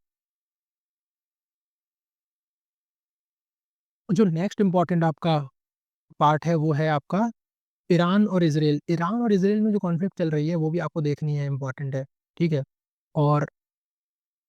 जो नेक्स्ट इम्पोर्टेंट आपका पार्ट है, वो है आपका ईरान और इज़राइल। ईरान और इज़राइल में जो कॉन्फ्लिक्ट चल रही है, वो भी आपको देखनी है, इम्पोर्टेंट है, ठीक है? और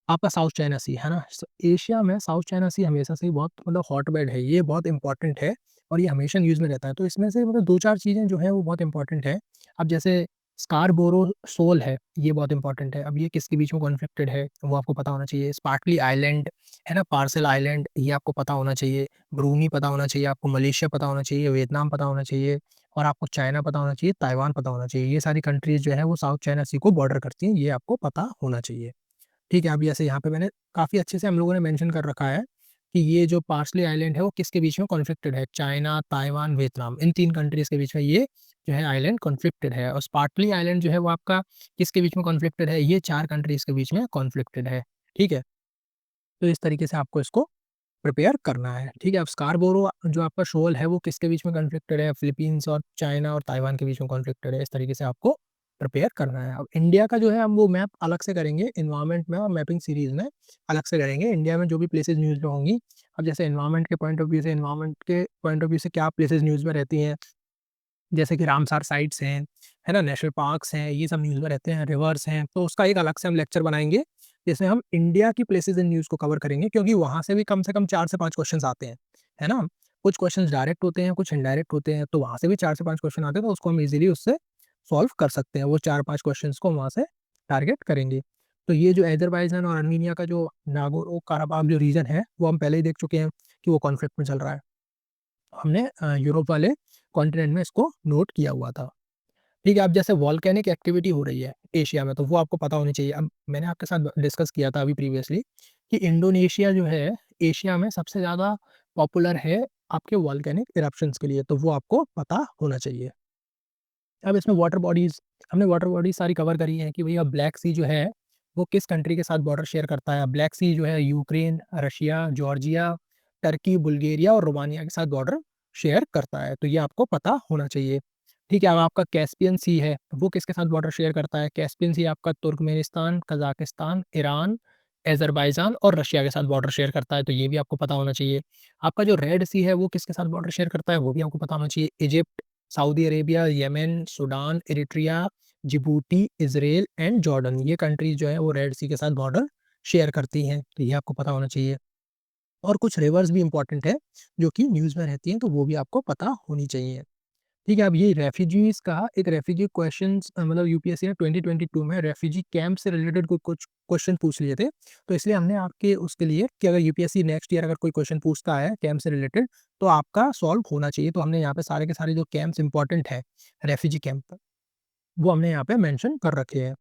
आपका साउथ चाइना सी, है ना? एशिया में साउथ चाइना सी हमेशा से ही बहुत मतलब हॉटबेड है, ये बहुत इम्पोर्टेंट है और ये हमेशा न्यूज़ में रहता है। तो इसमें से मतलब 2-4 चीज़ें जो हैं वो बहुत इम्पोर्टेंट है। अब जैसे स्कारबोरो शोल है, ये बहुत इम्पोर्टेंट है। अब ये किसके बीच में कॉन्फ्लिक्टेड है, वो आपको पता होना चाहिए। स्पार्टली आइलैंड, है ना? पार्सल आइलैंड, ये आपको पता होना चाहिए। ब्रूनी पता होना चाहिए आपको, मलेशिया पता होना चाहिए, वियतनाम पता होना चाहिए, और आपको चाइना पता होना चाहिए, ताइवान पता होना चाहिए। ये सारी कंट्रीज़ जो है वो साउथ चाइना सी को बॉर्डर करती हैं, ये आपको पता होना चाहिए। ठीक है, अब जैसे यहाँ पे मैंने काफ़ी अच्छे से हम लोगों ने मेंशन कर रखा है कि ये जो पार्सले आइलैंड है वो किसके बीच में कॉन्फ्लिक्टेड है, चाइना, ताइवान, वियतनाम, इन 3 कंट्रीज़ के बीच में ये जो है आइलैंड कॉन्फ्लिक्टेड है, और स्पार्टली आइलैंड जो है वो आपका किसके बीच में कॉन्फ्लिक्टेड है, ये 4 कंट्रीज़ के बीच में कॉन्फ्लिक्टेड है। ठीक है? तो इस तरीके से आपको इसको प्रिपेयर करना है, ठीक है? अब स्कारबोरो जो आपका शोल है वो किसके बीच में कॉन्फ्लिक्टेड है, फिलीपींस और चाइना और ताइवान के बीच में कॉन्फ्लिक्टेड है, इस तरीके से आपको प्रिपेयर करना है। अब इंडिया का जो है हम वो मैप अलग से करेंगे एनवायरनमेंट में और मैपिंग सीरीज़ में अलग से करेंगे। इंडिया में जो भी प्लेसेस न्यूज़ में होंगी, अब जैसे एनवायरनमेंट के पॉइंट ऑफ व्यू से एनवायरनमेंट के पॉइंट ऑफ व्यू से क्या प्लेसेस न्यूज़ में रहती हैं, जैसे कि रामसार साइट्स हैं, है ना? नेशनल पार्क्स हैं, ये सब न्यूज़ में रहते हैं, रिवर्स हैं, तो उसका एक अलग से हम लेक्चर बनाएँगे, जिसमें हम इंडिया की प्लेसेस इन न्यूज़ को कवर करेंगे, क्योंकि वहाँ से कम 4 से 5 क्वेश्चन्स आते हैं, है ना? कुछ क्वेश्चन्स डायरेक्ट होते हैं, कुछ इनडायरेक्ट होते हैं, तो वहाँ से भी 4 से 5 क्वेश्चन आते हैं, तो उसको हम ईज़िली उससे सॉल्व कर सकते हैं, वो 4-5 क्वेश्चन्स को हम वहाँ से टारगेट करेंगे। तो ये जो अज़रबैजान और अर्मीनिया का जो नागोर्नो-काराबाख जो रीजन है, वो हम पहले ही देख चुके हैं कि वो कॉन्फ्लिक्ट में चल रहा है। हमने यूरोप वाले कॉन्टिनेंट में इसको नोट किया हुआ था। ठीक है, अब जैसे वोल्केनिक एक्टिविटी हो रही है एशिया में, तो वो आपको पता होनी चाहिए। अब मैंने आपके साथ डिस्कस किया था अभी प्रीवियसली कि इंडोनेशिया जो है, एशिया में सबसे ज़्यादा पॉपुलर है आपके वोल्केनिक इरप्शंस के लिए, तो वो आपको पता होना चाहिए। अब इसमें वाटर बॉडीज़, हमने वाटर बॉडीज़ सारी कवर करी हैं कि भैया ब्लैक सी जो है, वो किस कंट्री के साथ बॉर्डर शेयर करता है। ब्लैक सी जो है Ukraine, Russia, Georgia, Turkey, Bulgaria और रोमानिया के साथ बॉर्डर शेयर करता है, तो ये आपको पता होना चाहिए। ठीक है, अब आपका कैस्पियन सी है, वो किसके साथ बॉर्डर शेयर करता है? कैस्पियन सी आपका तुर्कमेनिस्तान, कज़ाकिस्तान, ईरान, अज़रबैजान और रशिया के साथ बॉर्डर शेयर करता है, तो ये भी आपको पता होना चाहिए। आपका जो रेड सी है, वो किसके साथ बॉर्डर शेयर करता है? वो भी आपको पता होना चाहिए। Egypt, Saudi Arabia, Yemen, Sudan, Eritrea, Djibouti, Israel and Jordan, ये कंट्रीज़ जो है वो रेड सी के साथ बॉर्डर शेयर करती हैं, तो ये आपको पता होना चाहिए। और कुछ रिवर्स भी इम्पोर्टेंट है, जो कि न्यूज़ में रहती हैं, तो वो भी आपको पता होनी चाहिए। ठीक है, अब ये रेफ्यूजीज़ का एक रेफ्यूजी क्वेश्चन्स मतलब यूपीएससी ने 2022 में रेफ्यूजी कैंप से रिलेटेड कुछ क्वेश्चन पूछ लिए थे। तो इसलिए हमने आपके उसके लिए कि अगर यूपीएससी नेक्स्ट ईयर अगर कोई क्वेश्चन पूछता है कैंप से रिलेटेड, तो आपका सॉल्व होना चाहिए। तो हमने यहाँ पे सारे के सारे जो कैंप्स इम्पोर्टेंट हैं, रेफ्यूजी कैंप, वो हमने यहाँ पे मेंशन कर रखे हैं।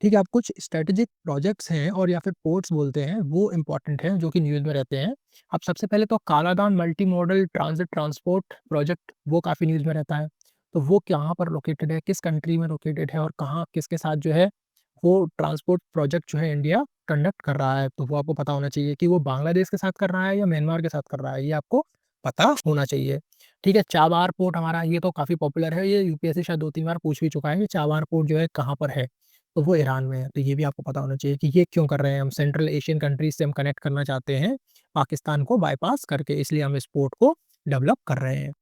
ठीक है, अब कुछ स्ट्रैटेजिक प्रोजेक्ट्स हैं और या फिर पोर्ट्स बोलते हैं, वो इम्पोर्टेंट हैं जो कि न्यूज़ में रहते हैं। अब सबसे पहले तो Kaladan multi modal transit transport project, वो काफ़ी न्यूज़ में रहता है। तो वो कहाँ पर लोकेटेड है, किस कंट्री में लोकेटेड है और कहाँ किसके साथ जो है वो ट्रांसपोर्ट प्रोजेक्ट जो है इंडिया कंडक्ट कर रहा है। तो वो आपको पता होना चाहिए कि वो बांग्लादेश के साथ कर रहा है या म्यांमार के साथ कर रहा है, ये आपको पता होना चाहिए। ठीक है, चाबार पोर्ट हमारा ये तो काफ़ी पॉपुलर है, ये यूपीएससी शायद 2-3 बार पूछ भी चुका है कि चाबार पोर्ट जो है कहाँ पर है? तो वो ईरान में है। तो ये भी आपको पता होना चाहिए कि ये क्यों कर रहे हैं, हम सेंट्रल एशियन कंट्रीज़ से हम कनेक्ट करना चाहते हैं, पाकिस्तान को बायपास करके, इसलिए हम इस पोर्ट को डेवलप कर रहे हैं।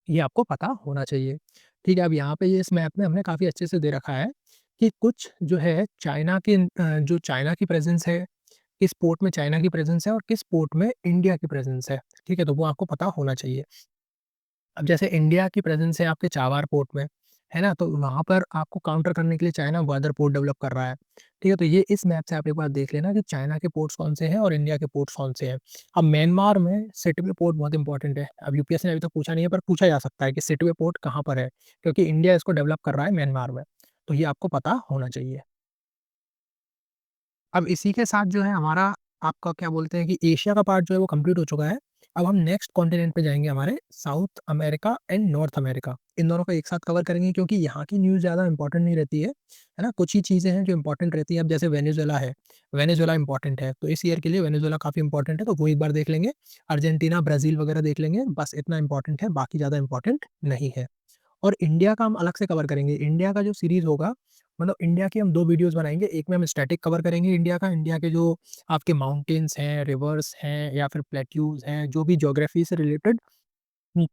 ये आपको पता होना चाहिए। ठीक है, अब यहाँ पे ये इस मैप में हमने काफ़ी अच्छे से दे रखा है कि कुछ जो है चाइना की जो चाइना की प्रेज़ेंस है, किस पोर्ट में चाइना की प्रेज़ेंस है और किस पोर्ट में इंडिया की प्रेज़ेंस है। ठीक है, तो वो आपको पता होना चाहिए। अब जैसे इंडिया की प्रेज़ेंस है आपके चाबार पोर्ट में, है ना? तो वहाँ पर आपको काउंटर करने के लिए चाइना ग्वादर पोर्ट डेवलप कर रहा है। ठीक है? तो ये इस मैप से आप एक बार देख लेना कि चाइना के पोर्ट्स कौन से हैं और इंडिया के पोर्ट्स कौन से हैं। अब म्यांमार में सिटवे पोर्ट बहुत इंपॉर्टेंट है। अब यूपीएससी ने अभी तक पूछा नहीं है पर पूछा जा सकता है कि सिटवे पोर्ट कहाँ पर है? क्योंकि इंडिया इसको डेवलप कर रहा है म्यांमार में। तो ये आपको पता होना चाहिए। अब इसी के साथ जो है हमारा आपका क्या बोलते हैं कि एशिया का पार्ट जो है वो कंप्लीट हो चुका है। अब हम नेक्स्ट कॉन्टिनेंट पे जाएँगे हमारे South America and North America. इन दोनों को एक साथ कवर करेंगे क्योंकि यहाँ की न्यूज़ ज़्यादा इम्पोर्टेंट नहीं रहती है ना? कुछ ही चीज़ें हैं जो इम्पोर्टेंट रहती हैं। अब जैसे वेनेज़ुएला है, वेनेज़ुएला इम्पोर्टेंट है, तो इस ईयर के लिए वेनेज़ुएला काफ़ी इम्पोर्टेंट है, तो वो एक बार देख लेंगे। अर्जेंटीना, ब्राज़ील वगैरह देख लेंगे, बस इतना इम्पोर्टेंट है, बाकी ज़्यादा इम्पोर्टेंट नहीं है। और इंडिया का हम अलग से कवर करेंगे। इंडिया का जो सीरीज़ होगा मतलब इंडिया की हम 2 वीडियोज़ बनाएँगे। एक में हम स्टैटिक कवर करेंगे इंडिया का, इंडिया के जो आपके माउंटेन्स हैं, रिवर्स हैं या फिर प्लेट्यूज़ हैं, जो भी ज्योग्राफी से रिलेटेड हुँ,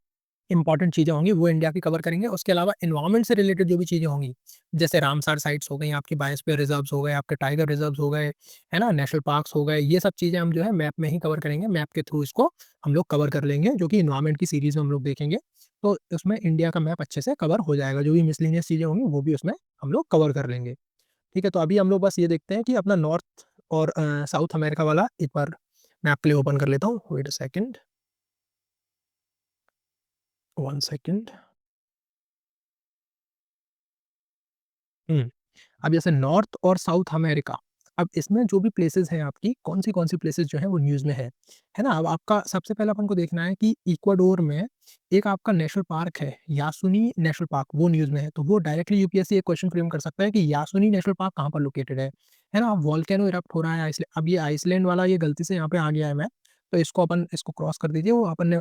इम्पोर्टेंट चीज़ें होंगी वो इंडिया की कवर करेंगे। उसके अलावा एनवायरनमेंट से रिलेटेड जो भी चीज़ें होंगी, जैसे रामसर साइट्स हो गई, आपकी बायोस्फीयर रिज़र्व्स हो गए, आपके टाइगर रिज़र्व्स हो गए, है ना? नेशनल पार्क्स हो गए, ये सब चीज़ें हम जो है मैप में ही कवर करेंगे। मैप के थ्रू इसको हम लोग कवर कर लेंगे, जो कि एनवायरनमेंट की सीरीज़ में हम लोग देखेंगे। तो उसमें इंडिया का मैप अच्छे से कवर हो जाएगा। जो भी मिसलेनियस चीज़ें होंगी, वो भी उसमें हम लोग कवर कर लेंगे। ठीक है? तो अभी हम लोग बस ये देखते हैं कि अपना नॉर्थ और साउथ अमेरिका वाला एक बार मैं आपके लिए ओपन कर लेता हूँ। Wait a second, 1 second. हुँ। अब जैसे नॉर्थ और साउथ अमेरिका, अब इसमें जो भी प्लेसेस हैं आपकी, कौन सी प्लेसेस जो हैं वो न्यूज़ में है ना? अब आपका सबसे पहले अपन को देखना है कि इक्वाडोर में एक आपका नेशनल पार्क है, यासुनी नेशनल पार्क, वो न्यूज़ में है। तो वो डायरेक्टली यूपीएससी एक क्वेश्चन फ्रेम कर सकता है कि यासुनी नेशनल पार्क कहाँ पर लोकेटेड है ना? वोल्केनो इरप्ट हो रहा है अब ये आइसलैंड वाला ये गलती से यहाँ पे आ गया है मैप, तो इसको क्रॉस कर दीजिए। वो अपन ने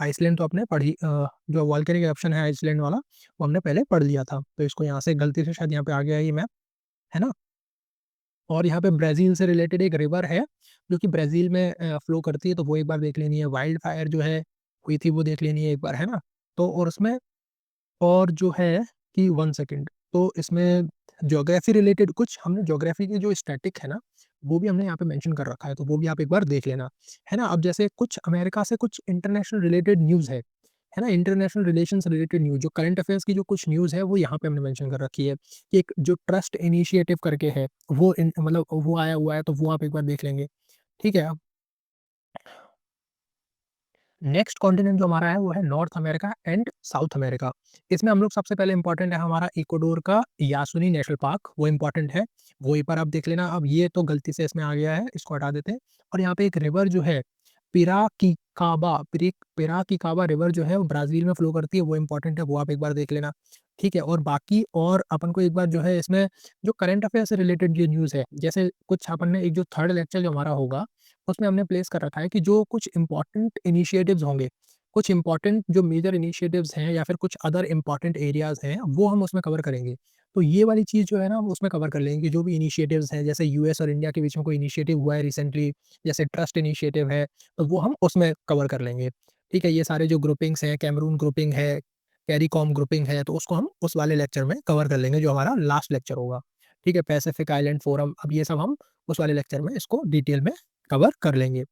आइसलैंड तो आपने पढ़ी जो वोल्केनिक इरप्शन है आइसलैंड वाला, वो हमने पहले पढ़ लिया था। तो इसको यहाँ से गलती से शायद यहाँ पे आ गया है ये मैप, है ना? और यहाँ पे ब्राज़ील से रिलेटेड एक रिवर है, जो कि ब्राज़ील में फ्लो करती है, तो वो एक बार देख लेनी है। वाइल्ड फायर जो है, हुई थी, वो देख लेनी है एक बार, है ना? तो और उसमें और जो है कि 1 सेकंड, तो इसमें ज्योग्राफ़ी रिलेटेड कुछ हमने ज्योग्राफ़ी के जो स्टैटिक है ना, वो भी हमने यहाँ पे मेंशन कर रखा है, तो वो भी आप एक बार देख लेना, है ना? अब जैसे कुछ अमेरिका से कुछ इंटरनेशनल रिलेटेड न्यूज़ है ना? इंटरनेशनल रिलेशंस रिलेटेड न्यूज़, जो करंट अफेयर्स की जो कुछ न्यूज़ है, वो यहाँ पे हमने मेंशन कर रखी है। कि एक जो ट्रस्ट इनिशिएटिव करके है, वो मतलब वो आया हुआ है, तो वो आप एक बार देख लेंगे। ठीक है? अब नेक्स्ट कॉन्टिनेंट जो हमारा है वो है north America and south America. इसमें हम लोग सबसे पहले इम्पोर्टेंट है हमारा इक्वाडोर का यासुनी नेशनल पार्क, वो इम्पोर्टेंट है। वो एक बार आप देख लेना। अब ये तो गलती से इसमें आ गया है, इसको हटा देते हैं। और यहाँ पे एक रिवर जो है पिराकिकाबा रिवर जो है वो ब्राज़ील में फ्लो करती है, वो इम्पोर्टेंट है, वो आप एक बार देख लेना। ठीक है? और बाकी और अपन को एक बार जो है इसमें जो करंट अफेयर से रिलेटेड जो न्यूज़ है, जैसे कुछ अपन ने एक जो थर्ड लेक्चर जो हमारा होगा उसमें हमने प्लेस कर रखा है कि जो कुछ इम्पोर्टेंट इनिशिएटिव्स होंगे, कुछ इम्पोर्टेंट जो मेजर इनिशिएटिव्स हैं या फिर कुछ अदर इम्पोर्टेंट एरियाज़ हैं, वो हम उसमें कवर करेंगे। तो ये वाली चीज़ जो है ना, हम उसमें कवर कर लेंगे कि जो भी इनिशिएटिव्स हैं, जैसे यूएस और इंडिया के बीच में कोई इनिशिएटिव हुआ है रिसेंटली, जैसे ट्रस्ट इनिशिएटिव है, तो वो हम उसमें कवर कर लेंगे। ठीक है? ये सारे जो ग्रुपिंग्स हैं, कैमरून ग्रुपिंग है, कैरिकॉम ग्रुपिंग है, तो उसको हम उस वाले लेक्चर में कवर कर लेंगे, जो हमारा लास्ट लेक्चर होगा। ठीक है? पैसिफिक आइलैंड फोरम, अब ये सब हम उस वाले लेक्चर में इसको डिटेल में कवर कर लेंगे।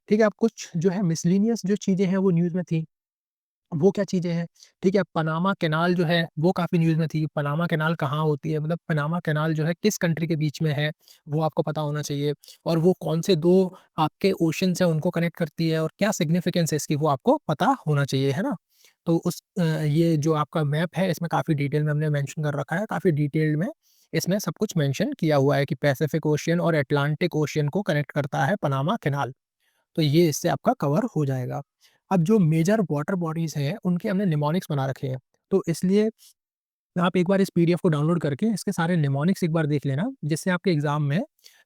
ठीक है, अब कुछ जो है मिसलेनियस जो चीज़ें हैं वो न्यूज़ में थी, वो क्या चीज़ें हैं? ठीक है, पनामा कैनाल जो है वो काफ़ी न्यूज़ में थी। पनामा कैनाल कहाँ होती है? मतलब पनामा कैनाल जो है किस कंट्री के बीच में है, वो आपको पता होना चाहिए। और वो कौन से 2 आपके ओशन्स हैं उनको कनेक्ट करती है और क्या सिग्निफिकेंस है इसकी, वो आपको पता होना चाहिए, है ना? तो ये जो आपका मैप है इसमें काफ़ी डिटेल में हमने मेंशन कर रखा है, काफ़ी डिटेल्ड में इसमें सब कुछ मेंशन किया हुआ है कि पैसिफिक ओशियन और अटलांटिक ओशियन को कनेक्ट करता है पनामा कैनाल। तो ये इससे आपका कवर हो जाएगा। अब जो मेजर वाटर बॉडीज़ हैं, उनके हमने निमोनिक्स बना रखे हैं। तो इसलिए आप एक बार इस पीडीएफ को डाउनलोड करके इसके सारे निमोनिक्स एक बार देख लेना, जिससे आपके एग्ज़ाम में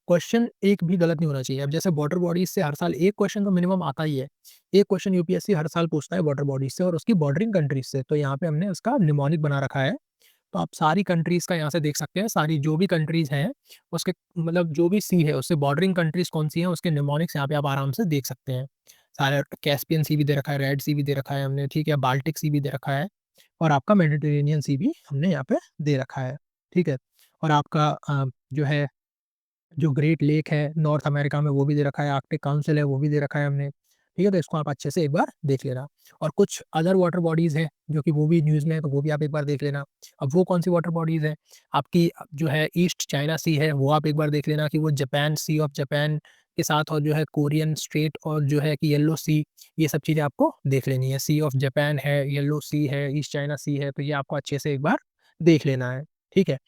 क्वेश्चन एक भी गलत नहीं होना चाहिए। अब जैसे वाटर बॉडीज़ से हर साल एक क्वेश्चन तो मिनिमम आता ही है। एक क्वेश्चन यूपीएससी हर साल पूछता है वाटर बॉडीज़ से और उसकी बॉर्डरिंग कंट्रीज़ से। तो यहाँ पे हमने उसका निमोनिक बना रखा है। तो आप सारी कंट्रीज़ का यहाँ से देख सकते हैं, सारी जो भी कंट्रीज़ हैं, उसके मतलब जो भी सी है, उससे बॉर्डरिंग कंट्रीज़ कौन-सी हैं, उसके निमोनिक्स यहाँ पे आप आराम से देख सकते हैं। सारा कैस्पियन सी भी दे रखा है, रेड सी भी दे रखा है हमने, ठीक है? बाल्टिक सी भी दे रखा है और आपका मेडिटेरेनियन सी भी हमने यहाँ पे दे रखा है, ठीक है? और आपका जो है जो ग्रेट लेक है नॉर्थ अमेरिका में वो भी दे रखा है, आर्कटिक काउंसिल है वो भी दे रखा है हमने, ठीक है? तो इसको आप अच्छे से एक बार देख लेना और कुछ अदर वाटर बॉडीज़ हैं, जो कि वो भी न्यूज़ में है, तो वो भी आप एक बार देख लेना। अब वो कौन-सी वाटर बॉडीज़ हैं, आपकी जो है ईस्ट चाइना सी है, वो आप एक बार देख लेना कि वो जापान सी ऑफ जापान के साथ और जो है कोरियन स्ट्रेट और जो है कि येलो सी, ये सब चीज़ें आपको देख लेनी है। सी ऑफ जापान है, येलो सी है, ईस्ट चाइना सी है, तो ये आपको अच्छे से एक बार देख लेना है, ठीक है?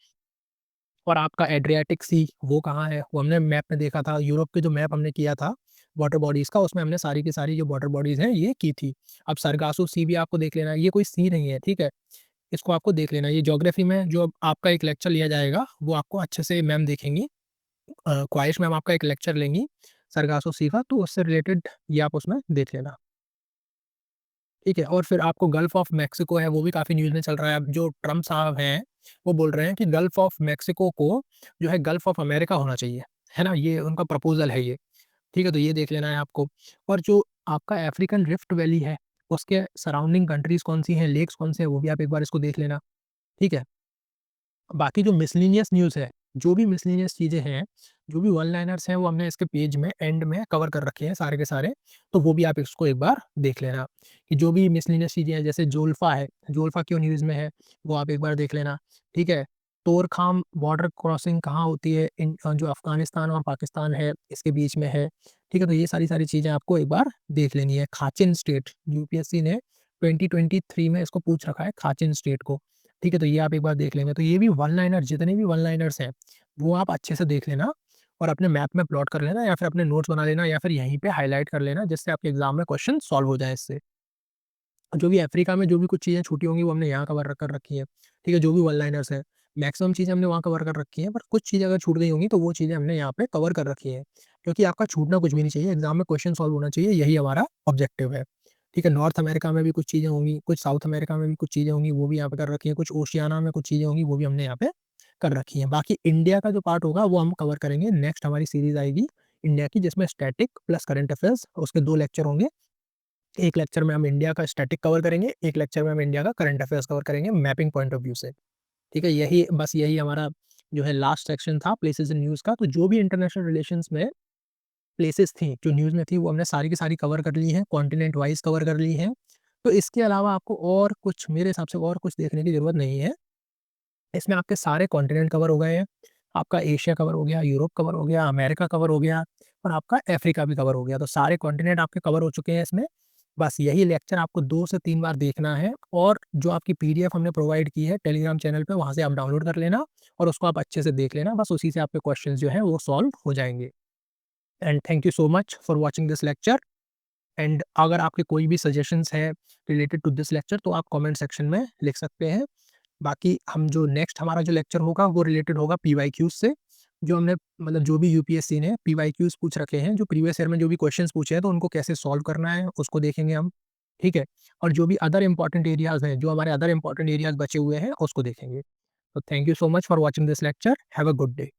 और आपका एड्रियाटिक सी वो कहाँ है? वो हमने मैप में देखा था, यूरोप के जो मैप हमने किया था वाटर बॉडीज़ का, उसमें हमने सारी की सारी जो वाटर बॉडीज़ हैं, ये की थी। अब सरगासो सी भी आपको देख लेना है, ये कोई सी नहीं है, ठीक है? इसको आपको देख लेना है। ये ज्योग्राफी में जो आपका एक लेक्चर लिया जाएगा, वो आपको अच्छे से मैम देखेंगी। ख्वाहिश मैम आपका एक लेक्चर लेंगी सरगासो सी का, तो उससे रिलेटेड ये आप उसमें देख लेना। ठीक है? और फिर आपको गल्फ ऑफ मेक्सिको है, वो भी काफ़ी न्यूज़ में चल रहा है। अब जो ट्रम्प साहब हैं, वो बोल रहे हैं कि गल्फ ऑफ मेक्सिको को जो है गल्फ ऑफ अमेरिका होना चाहिए। है ना? ये उनका प्रपोज़ल है ये। ठीक है? तो ये देख लेना है आपको। और जो आपका अफ्रीकन रिफ्ट वैली है, उसके सराउंडिंग कंट्रीज़ कौन-सी हैं, लेक्स कौन से हैं, वो भी आप एक बार इसको देख लेना। ठीक है? बाकी जो मिसलेनियस न्यूज़ है, जो भी मिसलेनियस चीज़ें हैं, जो भी वन लाइनर्स हैं, वो हमने इसके पेज में एंड में कवर कर रखे हैं सारे के सारे, तो वो भी आप इसको एक बार देख लेना, कि जो भी मिसलेनियस चीज़ें हैं, जैसे जोल्फा है, जोल्फा क्यों न्यूज़ में है, वो आप एक बार देख लेना, ठीक है? तोरखाम बॉर्डर क्रॉसिंग कहाँ होती है, जो अफ़गानिस्तान और पाकिस्तान है, इसके बीच में है, ठीक है? तो ये सारी-सारी चीज़ें आपको एक बार देख लेनी है। खाचिन स्टेट, यूपीएससी ने 2023 में इसको पूछ रखा है, खाचिन स्टेट को। ठीक है, तो ये आप एक बार देख लेंगे। तो ये भी वन लाइनर जितने भी वन लाइनर्स हैं, वो आप अच्छे से देख लेना और अपने मैप में प्लॉट कर लेना या फिर अपने नोट्स बना लेना या फिर यहीं पे हाइलाइट कर लेना, जिससे आपके एग्ज़ाम में क्वेश्चन सॉल्व हो जाए इससे। जो भी अफ्रीका में जो भी कुछ चीज़ें छूटी होंगी, वो हमने यहाँ कवर कर रखी है। ठीक है, जो भी वन लाइनर्स हैं, मैक्सिमम चीज़ें हमने वहाँ कवर कर रखी हैं, पर कुछ चीज़ें अगर छूट गई होंगी, तो वो चीज़ें हमने यहाँ पे कवर कर रखी हैं। क्योंकि आपका छूटना कुछ भी नहीं चाहिए, एग्ज़ाम में क्वेश्चन सॉल्व होना चाहिए, यही हमारा ऑब्जेक्टिव है। ठीक है, नॉर्थ अमेरिका में भी कुछ चीज़ें होंगी, कुछ साउथ अमेरिका में भी कुछ चीज़ें होंगी, वो भी यहाँ पे कर रखी हैं, कुछ ओशियाना में कुछ चीज़ें होंगी, वो भी हमने यहाँ पे कर रखी हैं। बाकी इंडिया का जो पार्ट होगा, वो हम कवर करेंगे, नेक्स्ट हमारी सीरीज़ आएगी इंडिया की, जिसमें स्टैटिक प्लस करंट अफेयर्स, उसके 2 लेक्चर होंगे। एक लेक्चर में हम इंडिया का स्टैटिक कवर करेंगे, एक लेक्चर में हम इंडिया का करंट अफेयर्स कवर करेंगे मैपिंग पॉइंट ऑफ व्यू से। ठीक है? यही हमारा जो है लास्ट सेक्शन था प्लेसेस इन न्यूज़ का। तो जो भी इंटरनेशनल रिलेशंस में प्लेसेस थी, जो न्यूज़ में थी, वो हमने सारी की सारी कवर कर ली हैं, कॉन्टिनेंट वाइज़ कवर कर ली हैं। तो इसके अलावा आपको और कुछ मेरे हिसाब से और कुछ देखने की ज़रूरत नहीं है। इसमें आपके सारे कॉन्टिनेंट कवर हो गए हैं। आपका एशिया कवर हो गया, यूरोप कवर हो गया, अमेरिका कवर हो गया और आपका अफ्रीका भी कवर हो गया। तो सारे कॉन्टिनेंट आपके कवर हो चुके हैं इसमें। बस यही लेक्चर आपको 2 से 3 बार देखना है और जो आपकी पीडीएफ हमने प्रोवाइड की है टेलीग्राम चैनल पे, वहाँ से आप डाउनलोड कर लेना और उसको आप अच्छे से देख लेना। बस उसी से आपके क्वेश्चंस जो हैं वो सॉल्व हो जाएँगे। And thank you so much for watching this lecture. And अगर आपके कोई भी सजेशंस है रिलेटेड टू दिस लेक्चर, तो आप कमेंट सेक्शन में लिख सकते हैं। बाकी हम जो नेक्स्ट हमारा जो लेक्चर होगा, वो रिलेटेड होगा पीवाईक्यूज़ से। जो हमने मतलब जो भी यूपीएससी ने पीवाईक्यूज़ पूछ रखे हैं, जो प्रीवियस ईयर में जो भी क्वेश्चन्स पूछे हैं, तो उनको कैसे सॉल्व करना है, उसको देखेंगे हम, ठीक है? और जो भी अदर इम्पोर्टेंट एरियाज़ हैं, जो हमारे अदर इम्पोर्टेंट एरियाज़ बचे हुए हैं, उसको देखेंगे। तो thank you so much for watching this lecture. Have a good day.